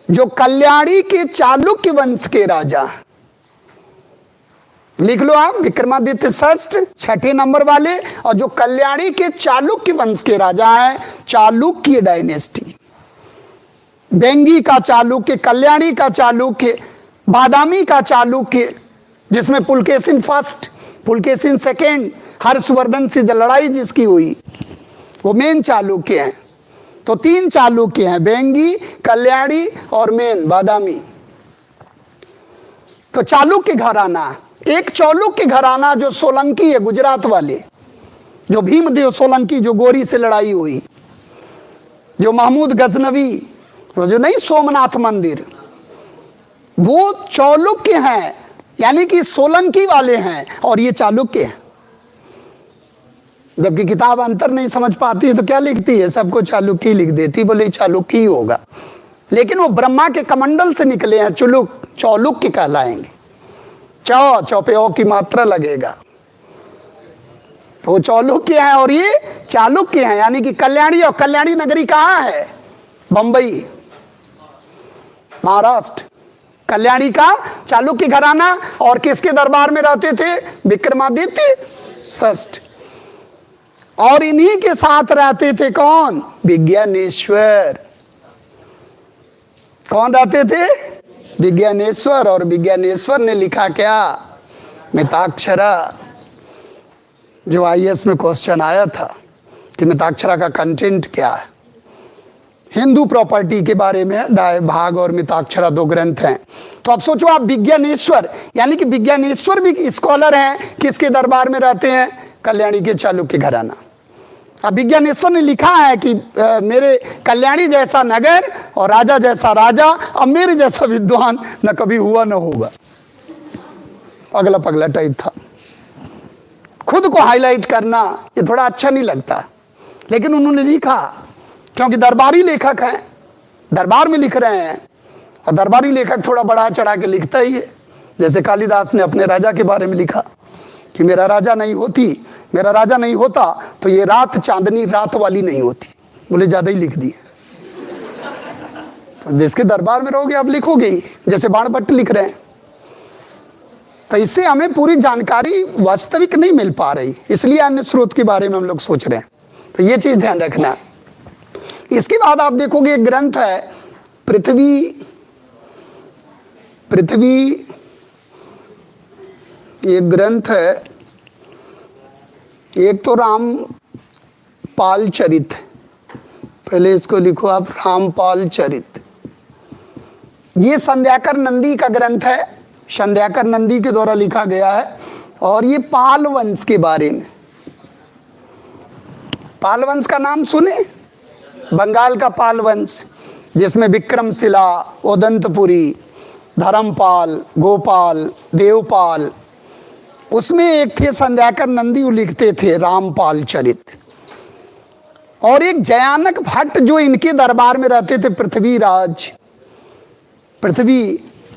जो कल्याणी के चालुक्य वंश के राजा। लिख लो आप, विक्रमादित्य षष्ठ छठे नंबर वाले, और जो कल्याणी के चालुक्य वंश के राजा हैं, चालुक्य डायनेस्टी। बेंगी का चालुक्य, कल्याणी का चालुक्य, बादामी का चालुक्य, जिसमें पुलकेशिन फर्स्ट, पुलकेशिन सेकेंड, हर्षवर्धन से लड़ाई जिसकी हुई, वो मेन चालुक्य हैं। तो 3 चालुक्य हैं, बेंगी, कल्याणी और मेन बादामी। तो चालुक्य घराना, एक चालुक्य घराना जो सोलंकी है, गुजरात वाले, जो भीमदेव सोलंकी, जो गोरी से लड़ाई हुई, जो महमूद गजनवी, जो नहीं सोमनाथ मंदिर, वो चालुक्य हैं, यानी कि सोलंकी वाले हैं, और ये चालुक्य हैं। जबकि किताब अंतर नहीं समझ पाती है तो क्या लिखती है? सबको चालुक्य लिख देती, बोले चालुक्य ही होगा। लेकिन वो ब्रह्मा के कमंडल से निकले हैं, चालुक्य कहलाएंगे। चौ पे ओ की मात्रा लगेगा, तो वो चालुक्य है और ये चालुक्य है। यानी कि कल्याणी, और कल्याणी नगरी कहाँ है? बंबई, महाराष्ट्र। कल्याणी का चालुक्य घराना, और किसके दरबार में रहते थे? विक्रमादित्य षष्ठ। और इन्हीं के साथ रहते थे कौन? विज्ञानेश्वर। कौन रहते थे? विज्ञानेश्वर। और विज्ञानेश्वर ने लिखा क्या? मिताक्षरा। जो आईएएस में क्वेश्चन आया था कि मिताक्षरा का कंटेंट क्या है। हिंदू प्रॉपर्टी के बारे में दाय भाग और मिताक्षरा 2 ग्रंथ हैं। तो अब सोचो आप, विज्ञानेश्वर, यानी कि विज्ञानेश्वर भी स्कॉलर हैं, किसके दरबार में रहते हैं? कल्याणी के चालुक्य घराना। अब विज्ञानेश्वर ने लिखा है कि मेरे कल्याणी जैसा नगर और राजा जैसा राजा, अब मेरे जैसा विद्वान न कभी हुआ न होगा। अगला पगला टाइप था। खुद को हाईलाइट करना ये थोड़ा अच्छा नहीं लगता, लेकिन उन्होंने लिखा क्योंकि दरबारी लेखक हैं, दरबार में लिख रहे हैं, और दरबारी लेखक थोड़ा बढ़ा चढ़ा के लिखता ही है। जैसे कालिदास ने अपने राजा के बारे में लिखा कि मेरा राजा नहीं होता तो ये रात चांदनी रात वाली नहीं होती। बोले ज्यादा ही लिख दिए। तो जिसके दरबार में रहोगे आप लिखोगे ही, जैसे बाणभट्ट लिख रहे हैं। तो इससे हमें पूरी जानकारी वास्तविक नहीं मिल पा रही, इसलिए अन्य स्रोत के बारे में हम लोग सोच रहे हैं। तो ये चीज ध्यान रखना। इसके बाद आप देखोगे एक ग्रंथ है पृथ्वी, ये ग्रंथ है, एक तो रामपाल चरित, पहले इसको लिखो आप, रामपाल चरित। ये संध्याकर नंदी का ग्रंथ है, संध्याकर नंदी के द्वारा लिखा गया है, और ये पाल वंश के बारे में। पाल वंश का नाम सुने? बंगाल का पाल वंश, जिसमें विक्रमशिला, उदंतपुरी, धर्मपाल, गोपाल, देवपाल, उसमें एक थे संध्याकर नंदी, वो लिखते थे रामपाल चरित। और एक जयानक भट्ट जो इनके दरबार में रहते थे, पृथ्वीराज,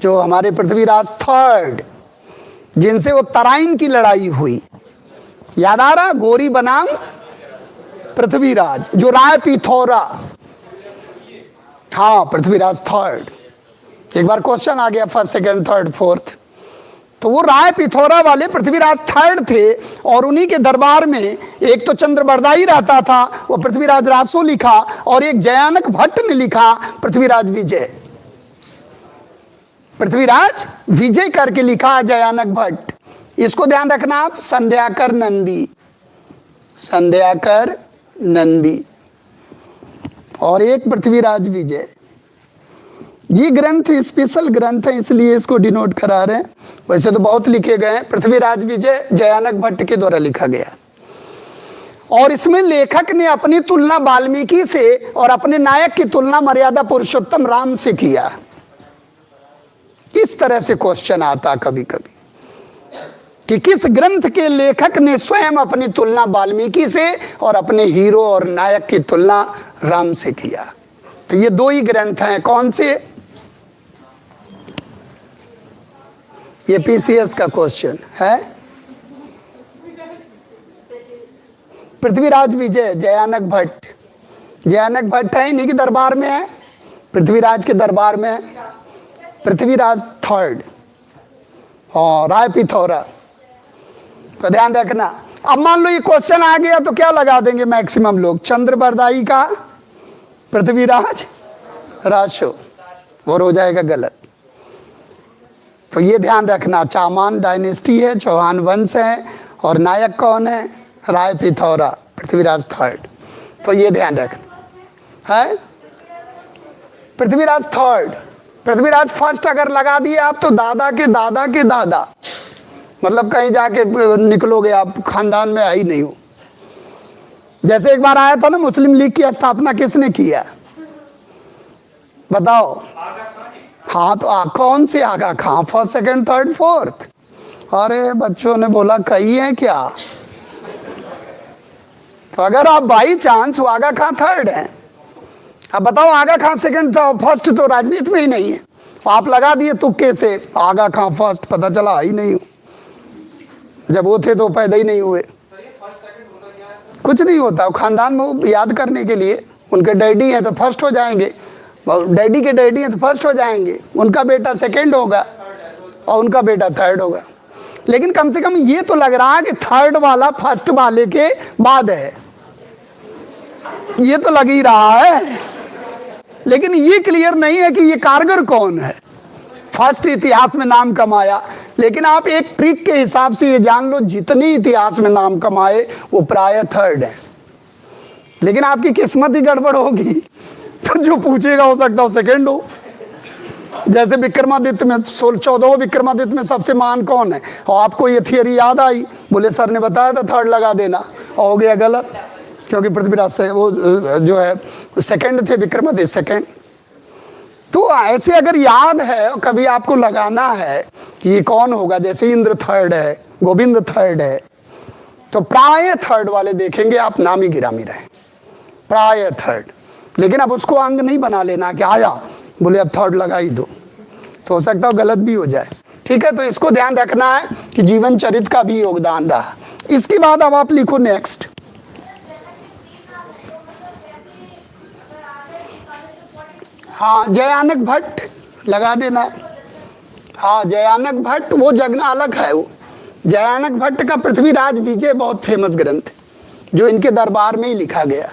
जो हमारे पृथ्वीराज थर्ड, जिनसे वो तराइन की लड़ाई हुई, याद आ रहा? गोरी बनाम पृथ्वीराज, जो राय पिथौरा, हाँ पृथ्वीराज थर्ड। एक बार क्वेश्चन आ गया फर्स्ट सेकंड थर्ड फोर्थ, तो वो राय पिथौरा वाले पृथ्वीराज थर्ड थे, और उन्हीं के दरबार में एक तो चंद्रबरदाई रहता था, वो पृथ्वीराज रासो लिखा, और एक जयानक भट्ट ने लिखा पृथ्वीराज विजय। पृथ्वीराज विजय करके लिखा जयानक भट्ट। इसको ध्यान रखना आप, संध्याकर नंदी, संध्याकर नंदी और एक पृथ्वीराज विजय। ये ग्रंथ स्पेशल ग्रंथ है इसलिए इसको डिनोट करा रहे हैं, वैसे तो बहुत लिखे गए हैं। पृथ्वीराज विजय जयानक भट्ट के द्वारा लिखा गया और इसमें लेखक ने अपनी तुलना वाल्मीकि से और अपने नायक की तुलना मर्यादा पुरुषोत्तम राम से किया। इस तरह से क्वेश्चन आता कभी कभी कि किस ग्रंथ के लेखक ने स्वयं अपनी तुलना वाल्मीकि से और अपने हीरो और नायक की तुलना राम से किया। तो ये दो ही ग्रंथ हैं, कौन से? ये पीसीएस का क्वेश्चन है। पृथ्वीराज विजय जयानक भट्ट, जयानक भट्ट है, इन्हीं के दरबार में है, पृथ्वीराज के दरबार में है। पृथ्वीराज थर्ड और राय पिथौरा। तो ध्यान रखना। अब मान लो ये क्वेश्चन आ गया तो क्या लगा देंगे मैक्सिमम लोग? चंद्रबरदाई का पृथ्वीराज राशो, और हो जाएगा गलत। तो ये ध्यान रखना, चामान डायनेस्टी है, चौहान वंश है और नायक कौन है? राय पिथौरा, पृथ्वीराज थर्ड। तो ये ध्यान रखना है, पृथ्वीराज थर्ड। पृथ्वीराज फर्स्ट अगर लगा दिए आप तो दादा के दादा के दादा, मतलब कहीं जाके निकलोगे आप, खानदान में आई नहीं हो। जैसे एक बार आया था ना, मुस्लिम लीग की स्थापना किसने किया बताओ? हाँ, तो कौन से Aga Khan? First second third fourth? अरे बच्चों ने बोला कही है क्या? तो अगर आप by chance Aga Khan third है, अब बताओ आगा खां सेकंड था, फर्स्ट तो राजनीति में ही नहीं है। आप लगा दिए तुक्के से आगा खां फर्स्ट, पता चला ही नहीं हो। जब वो थे तो पैदा ही नहीं हुए। कुछ नहीं होता, खानदान में याद करने के लिए, उनके डैडी हैं तो फर्स्ट हो जाएंगे, डैडी के डैडी हैं तो फर्स्ट हो जाएंगे, उनका बेटा सेकंड होगा और उनका बेटा थर्ड होगा। लेकिन कम से कम ये तो लग रहा है कि थर्ड वाला फर्स्ट वाले के बाद है, ये तो लग ही रहा है। लेकिन ये क्लियर नहीं है कि ये कारगर कौन है। फर्स्ट इतिहास में नाम कमाया, लेकिन आप एक ट्रिक के हिसाब से ये जान लो, जितनी इतिहास में नाम कमाए वो प्राय थर्ड है। लेकिन आपकी किस्मत ही गड़बड़ होगी तो जो पूछेगा हो सकता हो सेकंड हो। जैसे विक्रमादित्य में 14वें विक्रमादित्य में सबसे महान कौन है, और आपको ये थियरी याद आई, बोले सर ने बताया था थर्ड लगा देना, और हो गया गलत, क्योंकि पृथ्वीराज से वो जो है सेकंड थे, विक्रमादित्य सेकंड। तो ऐसे अगर याद है, कभी आपको लगाना है कि ये कौन होगा, जैसे इंद्र थर्ड है, गोविंद थर्ड है, तो प्राय थर्ड वाले देखेंगे आप, नामी गिरामी रहे, प्राय थर्ड। लेकिन अब उसको अंग नहीं बना लेना कि आया बोले अब थर्ड लगा ही दो, तो हो सकता है गलत भी हो जाए। ठीक है, तो इसको ध्यान रखना है कि जीवन चरित्र का भी योगदान रहा। इसके बाद अब आप लिखो नेक्स्ट। हाँ, जयानक भट्ट लगा देना। हाँ, जयानक भट्ट वो जगना अलग है। वो जयानक भट्ट का पृथ्वीराज विजय बहुत फेमस ग्रंथ जो इनके दरबार में ही लिखा गया।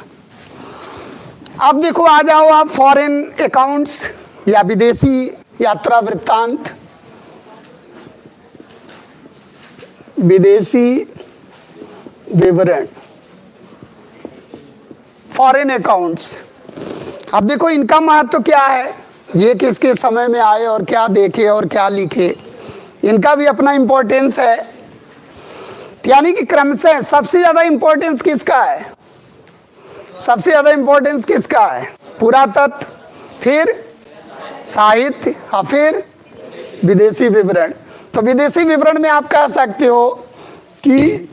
अब देखो, आ जाओ आप फॉरेन अकाउंट्स या विदेशी यात्रा वृत्तांत, विदेशी विवरण, फॉरेन अकाउंट्स। अब देखो इनका महत्व क्या है, ये किसके समय में आए और क्या देखे और क्या लिखे, इनका भी अपना इंपॉर्टेंस है। यानी कि क्रमशः सबसे ज्यादा इंपॉर्टेंस किसका है? सबसे ज्यादा इंपॉर्टेंस किसका है? पुरातत्व, फिर साहित्य और फिर विदेशी विवरण। तो विदेशी विवरण में आप कह सकते हो कि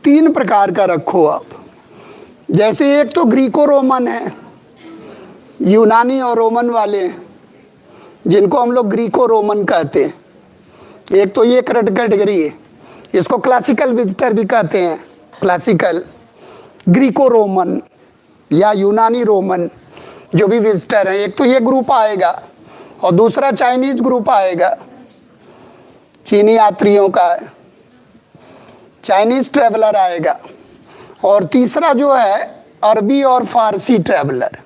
3 प्रकार का रखो आप। जैसे एक तो ग्रीको रोमन है, यूनानी और रोमन वाले जिनको हम लोग ग्रीको रोमन कहते हैं। एक तो ये कैटेगरी है, इसको क्लासिकल विजिटर भी कहते हैं, क्लासिकल ग्रीको रोमन या यूनानी रोमन जो भी विजिटर हैं। एक तो ये ग्रुप आएगा और दूसरा चाइनीज ग्रुप आएगा, चीनी यात्रियों का चाइनीज ट्रैवलर आएगा, और तीसरा जो है अरबी और फारसी ट्रैवलर,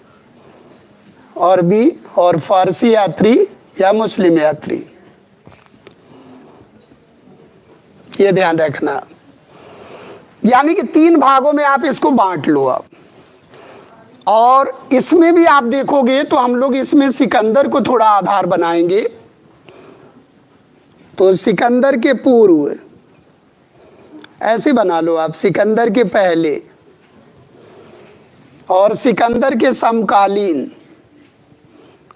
अरबी और फारसी यात्री या मुस्लिम यात्री। ये ध्यान रखना। यानी कि 3 भागों में आप इसको बांट लो अब। और इसमें भी आप देखोगे तो हम लोग इसमें सिकंदर को थोड़ा आधार बनाएंगे। तो सिकंदर के पूर्व ऐसे बना लो आप, सिकंदर के पहले और सिकंदर के समकालीन,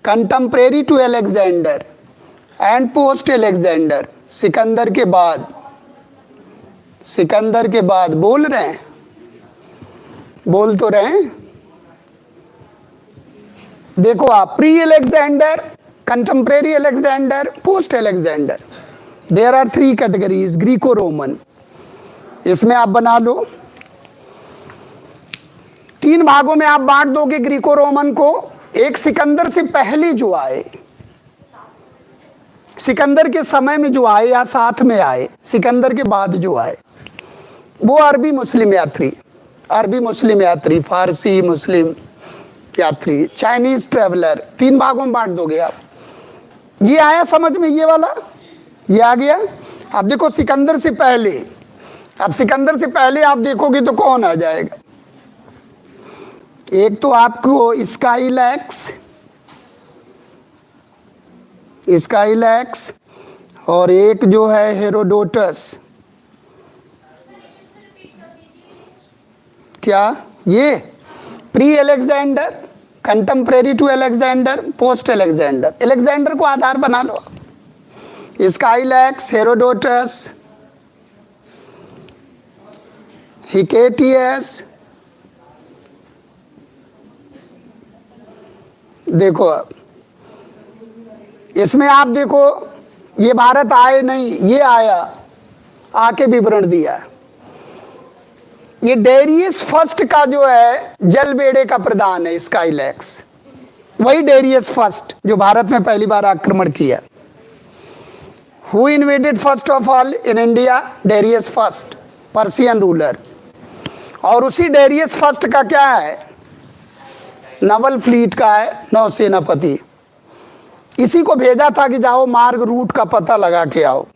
contemporary to Alexander and post Alexander, Sikandar के बाद, सिकंदर के बाद। बोल रहे हैं, बोल तो रहे हैं। देखो आप, pre Alexander, contemporary Alexander, post Alexander, there are 3 categories. Greco Roman, इसमें आप बना लो 3 भागों में आप बांट दोगे ग्रीको रोमन को। एक सिकंदर से पहले जो आए, सिकंदर के समय में जो आए या साथ में आए, सिकंदर के बाद जो आए, वो अरबी मुस्लिम यात्री, अरबी मुस्लिम यात्री, फारसी मुस्लिम यात्री, चाइनीज ट्रेवलर। 3 भागों में बांट दोगे आप। ये आया समझ में, ये वाला, ये आ गया। अब देखो सिकंदर से पहले, अब सिकंदर से पहले आप देखोगे तो कौन आ जाएगा? एक तो आपको स्काईलैक्स, स्काईलैक्स, और एक जो है हेरोडोटस। क्या ये? Pre Alexander, contemporary to Alexander, post Alexander. Alexander को आधार बना लो। स्काईलैक्स, हेरोडोटस, हिकेटियस। देखो अब इसमें आप देखो, ये भारत आए नहीं, ये आया, आके विवरण दिया। ये डेरियस फर्स्ट का जो है जल बेड़े का प्रधान है स्काईलैक्स, वही डेरियस फर्स्ट जो भारत में पहली बार आक्रमण किया। Who invaded first of all in India? Darius first, Persian ruler. और उसी डेरियस फर्स्ट का क्या है? नवल फ्लीट का है नौसेनापति। इसी को भेजा था कि जाओ मार्ग रूट का पता लगा के आओ,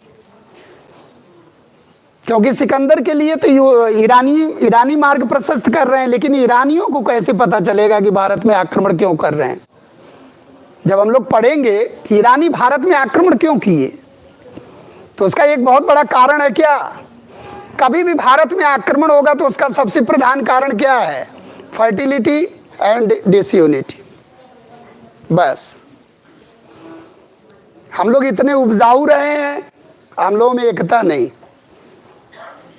क्योंकि सिकंदर के लिए तो ईरानी मार्ग प्रशस्त कर रहे हैं, लेकिन ईरानियों को कैसे पता चलेगा कि भारत में आक्रमण क्यों कर रहे हैं? जब हम लोग पढ़ेंगे कि ईरानी भारत में आक्रमण क्यों किए, तो उसका एक बहुत बड़ा कारण है क्या? कभी भी भारत में आक्रमण होगा तो उसका सबसे प्रधान कारण क्या है? Fertility and disunity. बस हम लोग इतने उपजाऊ रहे हैं, हम लोगों में एकता नहीं,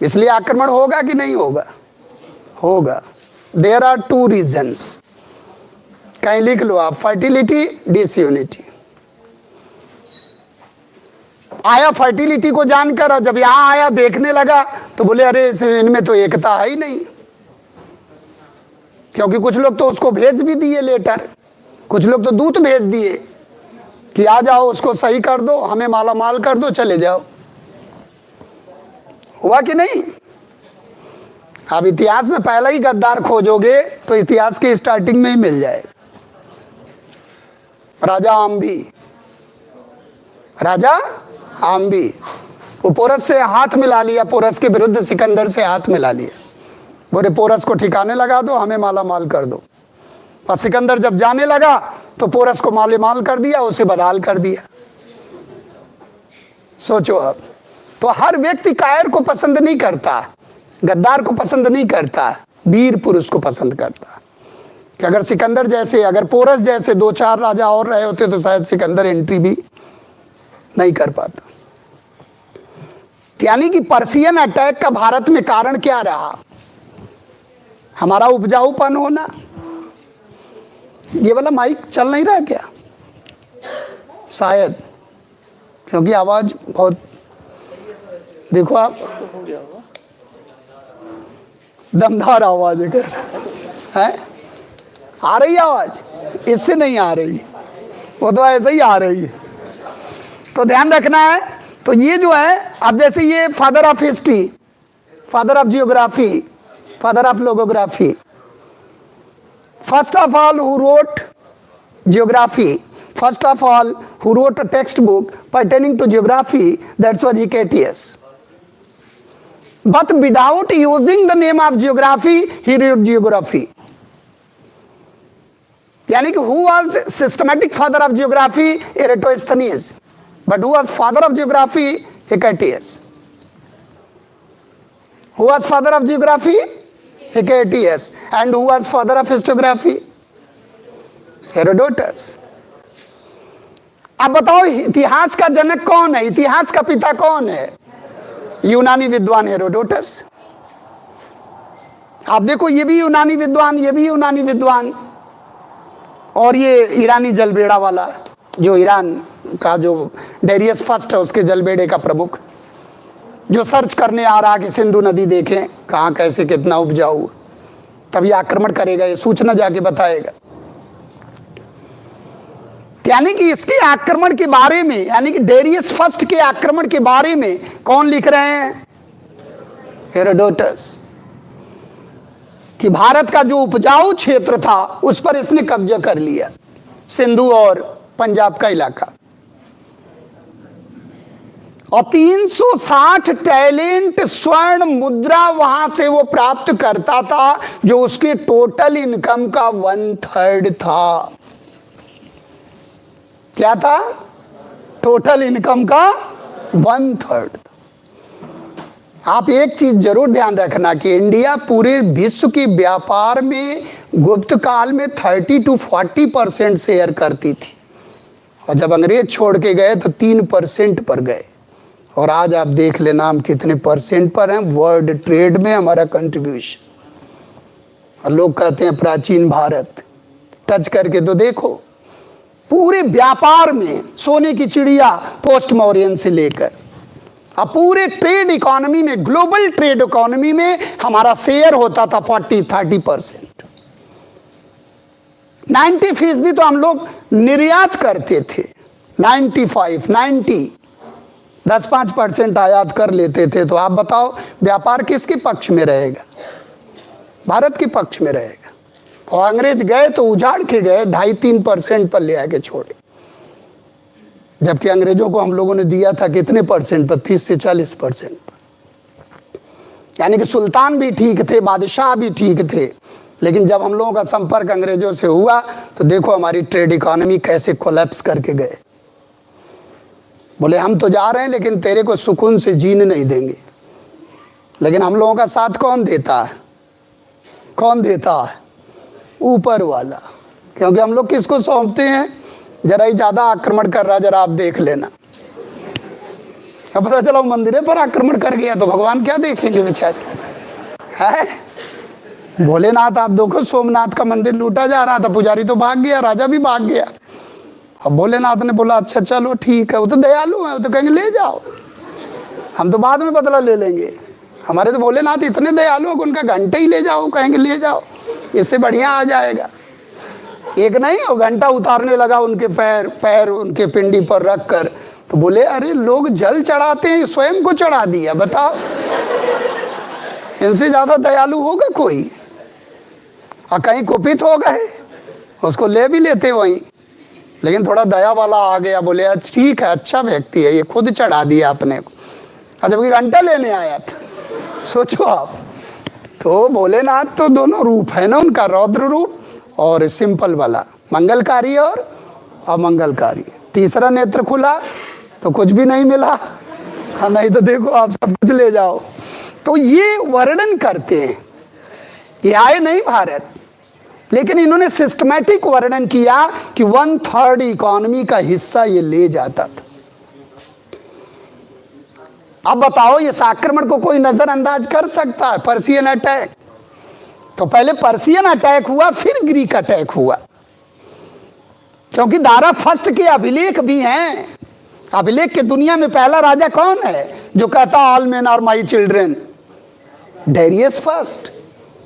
इसलिए आक्रमण होगा कि नहीं होगा? होगा। देयर आर 2 रीजंस, कहीं लिख लो आप, फर्टिलिटी, डिसयूनिटी। आया फर्टिलिटी को जानकर, और जब यहां आया देखने लगा तो बोले अरे इनमें तो एकता है ही नहीं, क्योंकि कुछ लोग तो उसको भेज भी दिए लेटर, कुछ लोग तो दूत भेज दिए कि आ जाओ, उसको सही कर दो, हमें माला माल कर दो, चले जाओ। हुआ कि नहीं? अब इतिहास में पहला ही गद्दार खोजोगे तो इतिहास के स्टार्टिंग में ही मिल जाए। राजा आम्बी, राजा आम्बी, वो पोरस से हाथ मिला लिया, पोरस के विरुद्ध सिकंदर से हाथ मिला लिया, बोले पोरस को ठिकाने लगा दो, हमें माला माल कर दो। और सिकंदर जब जाने लगा तो पोरस को माले माल कर दिया, उसे बदहाल कर दिया। सोचो अब, तो हर व्यक्ति कायर को पसंद नहीं करता, गद्दार को पसंद नहीं करता, वीर पुरुष को पसंद करता। कि अगर सिकंदर जैसे, अगर पोरस जैसे 2-4 राजा और रहे होते तो शायद सिकंदर एंट्री भी नहीं कर पाता। यानी कि पर्शियन अटैक का भारत में कारण क्या रहा? हमारा उपजाऊपन होना। ये वाला माइक चल नहीं रहा क्या? शायद, क्योंकि आवाज बहुत, देखो आप, दमदार आवाज है। आ रही आवाज? इससे नहीं आ रही, वो तो ऐसे ही आ रही है। तो ध्यान रखना है। तो ये जो है, अब जैसे ये father of history, father of geography, father of logography, first of all who wrote geography, first of all who wrote a textbook pertaining to geography, that was Hecataeus. but without using the name of geography, he wrote geography. यानी कि who was systematic father of geography? Eratosthenes. But who was father of geography? Hecataeus. Who was father of geography? Hecataeus. And who was father of historiography? Herodotus. अब बताओ इतिहास का जनक कौन है? इतिहास का पिता कौन है? यूनानी विद्वान हेरोडोटस। आप देखो ये भी यूनानी विद्वान, ये भी यूनानी विद्वान, और ये ईरानी जलबेड़ा वाला, जो ईरान का जो डेरियस फर्स्ट है उसके जलबेड़े का प्रमुख, जो सर्च करने आ रहा कि सिंधु नदी देखें कहाँ कैसे कितना उपजाऊ, तभी आक्रमण करेगा, ये सूचना जाके बताएगा। यानी कि इसके आक्रमण के बारे में, यानी कि डेरियस फर्स्ट के आक्रमण के बारे में कौन लिख रहे हैं? हेरोडोटस। कि भारत का जो उपजाऊ क्षेत्र था उस पर इसने कब्जा कर लिया, सिंधु और पंजाब का इलाका, और 360 टैलेंट स्वर्ण मुद्रा वहां से वो प्राप्त करता था, जो उसके टोटल इनकम का 1/3 था। क्या था? टोटल इनकम का 1/3। आप एक चीज जरूर ध्यान रखना कि इंडिया पूरे विश्व के व्यापार में गुप्त काल में 30 to 40% शेयर करती थी, और जब अंग्रेज छोड़ के गए तो 3% पर गए, और आज आप देख लेना हम कितने परसेंट पर हैं वर्ल्ड ट्रेड में हमारा कंट्रीब्यूशन। और लोग कहते हैं प्राचीन भारत, टच करके तो देखो, पूरे व्यापार में सोने की चिड़िया पोस्ट मौर्यन से लेकर अब पूरे ट्रेड इकोनॉमी में, ग्लोबल ट्रेड इकोनॉमी में हमारा शेयर होता था 40-30%। 90% तो हम लोग निर्यात करते थे, 90 10-5% आयात कर लेते थे। तो आप बताओ व्यापार किसके पक्ष में रहेगा? भारत के पक्ष में रहेगा। और अंग्रेज गए तो उजाड़ के गए, 2.5-3% पर ले आके छोड़े, जबकि अंग्रेजों को हम लोगों ने दिया था कितने परसेंट पर? 30 से 40% पर। यानी कि सुल्तान भी ठीक थे, बादशाह भी ठीक थे, लेकिन जब हम लोगों का संपर्क अंग्रेजों से हुआ तो देखो हमारी ट्रेड इकोनॉमी कैसे कोलैप्स करके गए। बोले हम तो जा रहे हैं लेकिन तेरे को सुकून से जीने नहीं देंगे। लेकिन हम लोगों का साथ कौन देता है? कौन देता है? ऊपर वाला। क्योंकि हम लोग किसको सौंपते हैं? जरा ही ज्यादा आक्रमण कर रहा, जरा आप देख लेना। अब पता चला मंदिर पर आक्रमण कर गया तो भगवान क्या देखेंगे बेचारे, है? भोलेनाथ आप देखो, सोमनाथ का मंदिर लूटा जा रहा था, पुजारी तो भाग गया, राजा भी भाग गया। अब भोलेनाथ ने बोला अच्छा चलो ठीक है, वो तो दयालु है, वो तो कहेंगे ले जाओ, हम तो बाद में बदला ले लेंगे। हमारे तो भोलेनाथ इतने दयालु है, उनका घंटे ही ले जाओ, कहेंगे ले जाओ, इससे बढ़िया आ जाएगा। एक नहीं, वो घंटा उतारने लगा उनके पैर उनके पिंडी पर रख कर, तो बोले अरे लोग जल चढ़ाते हैं, स्वयं को चढ़ा दिया, बताओ इनसे ज्यादा दयालु होगा कोई? और कहीं कुपित हो गए, उसको ले भी लेते वहीं, लेकिन थोड़ा दया वाला आ गया, बोले ठीक है अच्छा व्यक्ति है, ये खुद चढ़ा दिया अपने को, जबकि घंटा लेने आया था। सोचो आप। तो भोलेनाथ तो दोनों रूप है ना उनका, रौद्र रूप और सिंपल वाला, मंगलकारी और अमंगलकारी। तीसरा नेत्र खुला तो कुछ भी नहीं मिला, हाँ नहीं तो देखो आप सब कुछ ले जाओ। तो ये वर्णन करते हैं, ये आए नहीं भारत, लेकिन इन्होंने सिस्टमैटिक वर्णन किया कि 1/3 इकोनॉमी का हिस्सा ये ले जाता था। अब बताओ इस आक्रमण को कोई नजरअंदाज कर सकता है? पर्शियन अटैक, तो पहले पर्शियन अटैक हुआ, फिर ग्रीक अटैक हुआ, क्योंकि दारा फर्स्ट के अभिलेख भी हैं। अभिलेख के दुनिया में पहला राजा कौन है जो कहता all men are my children? Darius first.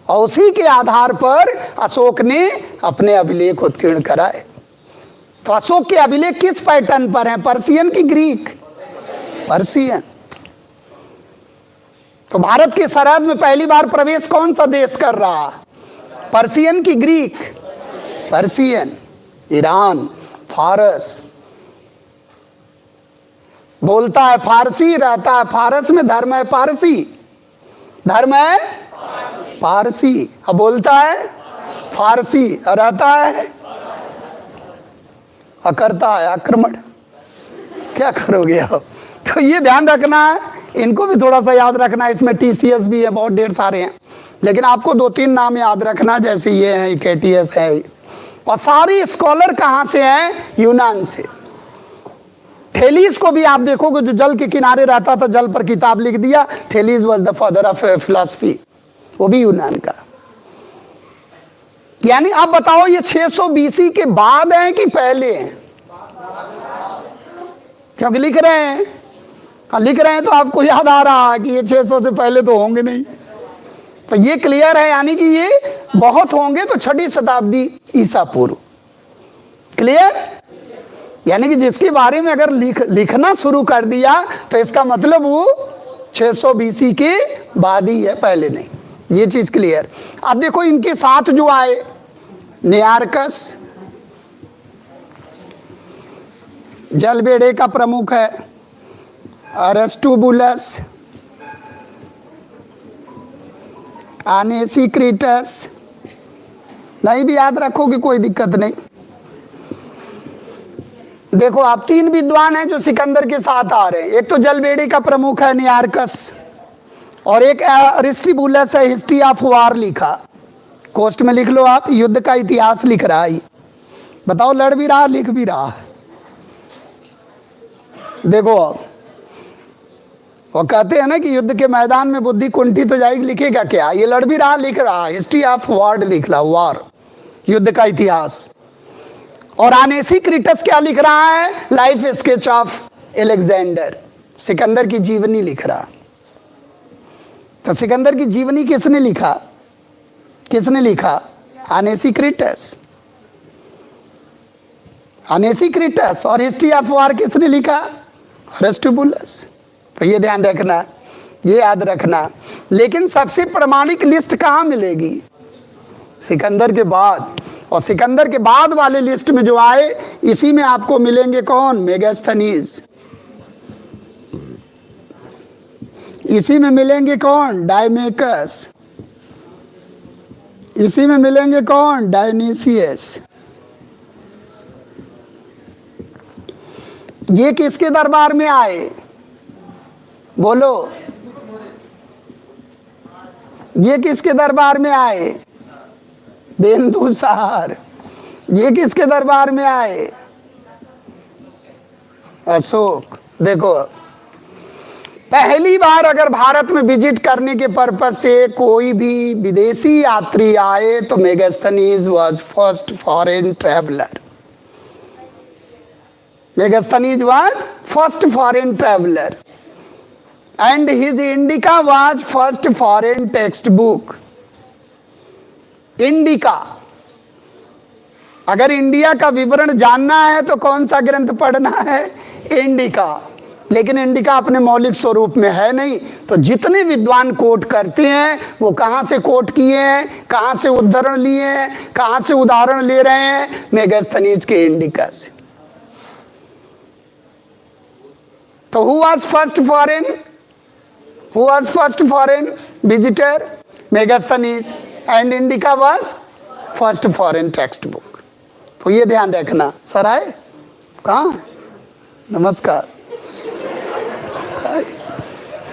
और उसी के आधार पर अशोक ने अपने अभिलेख उत्कीर्ण कराए। तो अशोक के अभिलेख किस पैटर्न पर हैं? पर्शियन की ग्रीक? पर्शियन। तो भारत की सरहद में पहली बार प्रवेश कौन सा देश कर रहा? पर्शियन की ग्रीक? पर्शियन। ईरान, फारस, बोलता है फारसी, रहता है फारस में, धर्म है पारसी। धर्म है पारसी, अब बोलता है फारसी, रहता है और करता है आक्रमण। क्या करोगे अब? तो ये ध्यान रखना है, इनको भी थोड़ा सा याद रखना है। इसमें टीसीएस भी है, बहुत ढेर सारे हैं, लेकिन आपको 2-3 नाम याद रखना, जैसे ये है केटीएस है। और सारी स्कॉलर कहाँ से हैं? यूनान से। थेलीस को भी आप देखोगे, जो जल के किनारे रहता था, जल पर किताब लिख दिया। Thales was the father of philosophy, वो भी यूनान का। यानी आप बताओ, ये 600 बीसी के बाद हैं कि पहले हैं? क्योंकि लिख रहे हैं, लिख रहे हैं तो आपको याद आ रहा है कि ये 600 से पहले तो होंगे नहीं। तो ये क्लियर है, यानी कि ये बहुत होंगे तो 6वीं शताब्दी ईसा पूर्व। क्लियर? यानी कि जिसके बारे में अगर लिखना शुरू कर दिया तो इसका मतलब वो 600 बीसी के बाद ही है, पहले नहीं। ये चीज क्लियर। अब देखो इनके साथ जो आए, नियार्कस जलबेड़े का प्रमुख है, अरिस्टोबुलस, आनेसिक्रिटस, नहीं भी याद रखोगे कोई दिक्कत नहीं। देखो आप 3 विद्वान हैं जो सिकंदर के साथ आ रहे हैं। एक तो जलबेड़े का प्रमुख है नियार्कस, और एक अरिस्टोबुलस है, हिस्ट्री ऑफ वार लिखा। कोस्ट में लिख लो आप, युद्ध का इतिहास लिख रहा है। बताओ, लड़ भी रहा, लिख भी रहा है। देखो वो कहते हैं ना कि युद्ध के मैदान में बुद्धि कुंठित हो जाएगी, लिखेगा क्या? ये लड़ भी रहा, लिख रहा है। हिस्ट्री ऑफ वार लिख रहा, वार, युद्ध का इतिहास। और आनेसिक्रिटस क्या लिख रहा है? Life sketch of Alexander, Sikandar की जीवनी लिख रहा। तो सिकंदर की जीवनी किसने लिखा? किसने लिखा? आनेसिक्रिटस। आनेसिक्रिटस। और हिस्ट्री ऑफ वार किसने लिखा? अरिस्टोबुलस। तो ये ध्यान रखना, ये याद रखना। लेकिन सबसे प्रमाणिक लिस्ट कहाँ मिलेगी? सिकंदर के बाद। और सिकंदर के बाद वाले लिस्ट में जो आए, इसी में आपको मिलेंगे कौन? मेगास्थनीज। इसी में मिलेंगे कौन? डायमेकस। इसी में मिलेंगे कौन? डायनीसियस। ये किसके दरबार में आए? बोलो, ये किसके दरबार में आए? बिंदुसार। ये किसके दरबार में आए? अशोक। देखो, पहली बार अगर भारत में विजिट करने के पर्पज से कोई भी विदेशी यात्री आए तो Megasthenes was first foreign traveller. Megasthenes was first foreign traveller and his Indica was first foreign textbook. Indica, अगर इंडिया का विवरण जानना है तो कौन सा ग्रंथ पढ़ना है? इंडिका। लेकिन इंडिका अपने मौलिक स्वरूप में है नहीं। तो जितने विद्वान कोट करते हैं वो कहाँ से कोट किए हैं, कहाँ से उद्धरण लिए हैं, कहाँ से उदाहरण ले रहे हैं? मेगास्थनीज के इंडिका से। तो who was first foreign? Who was first foreign visitor? Megasthenes. And Indica was first foreign textbook. तो ये ध्यान रखना। सर आए? कहाँ? नमस्कार।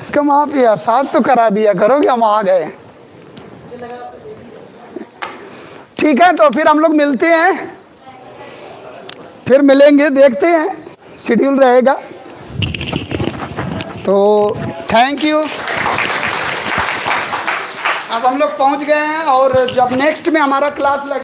इसका आप ये एहसास तो करा दिया करो कि हम आ गए। ठीक है, तो फिर हम लोग मिलते हैं, फिर मिलेंगे, देखते हैं, शेड्यूल रहेगा। तो थैंक यू। अब हम लोग पहुंच गए हैं, और जब नेक्स्ट में हमारा क्लास लगे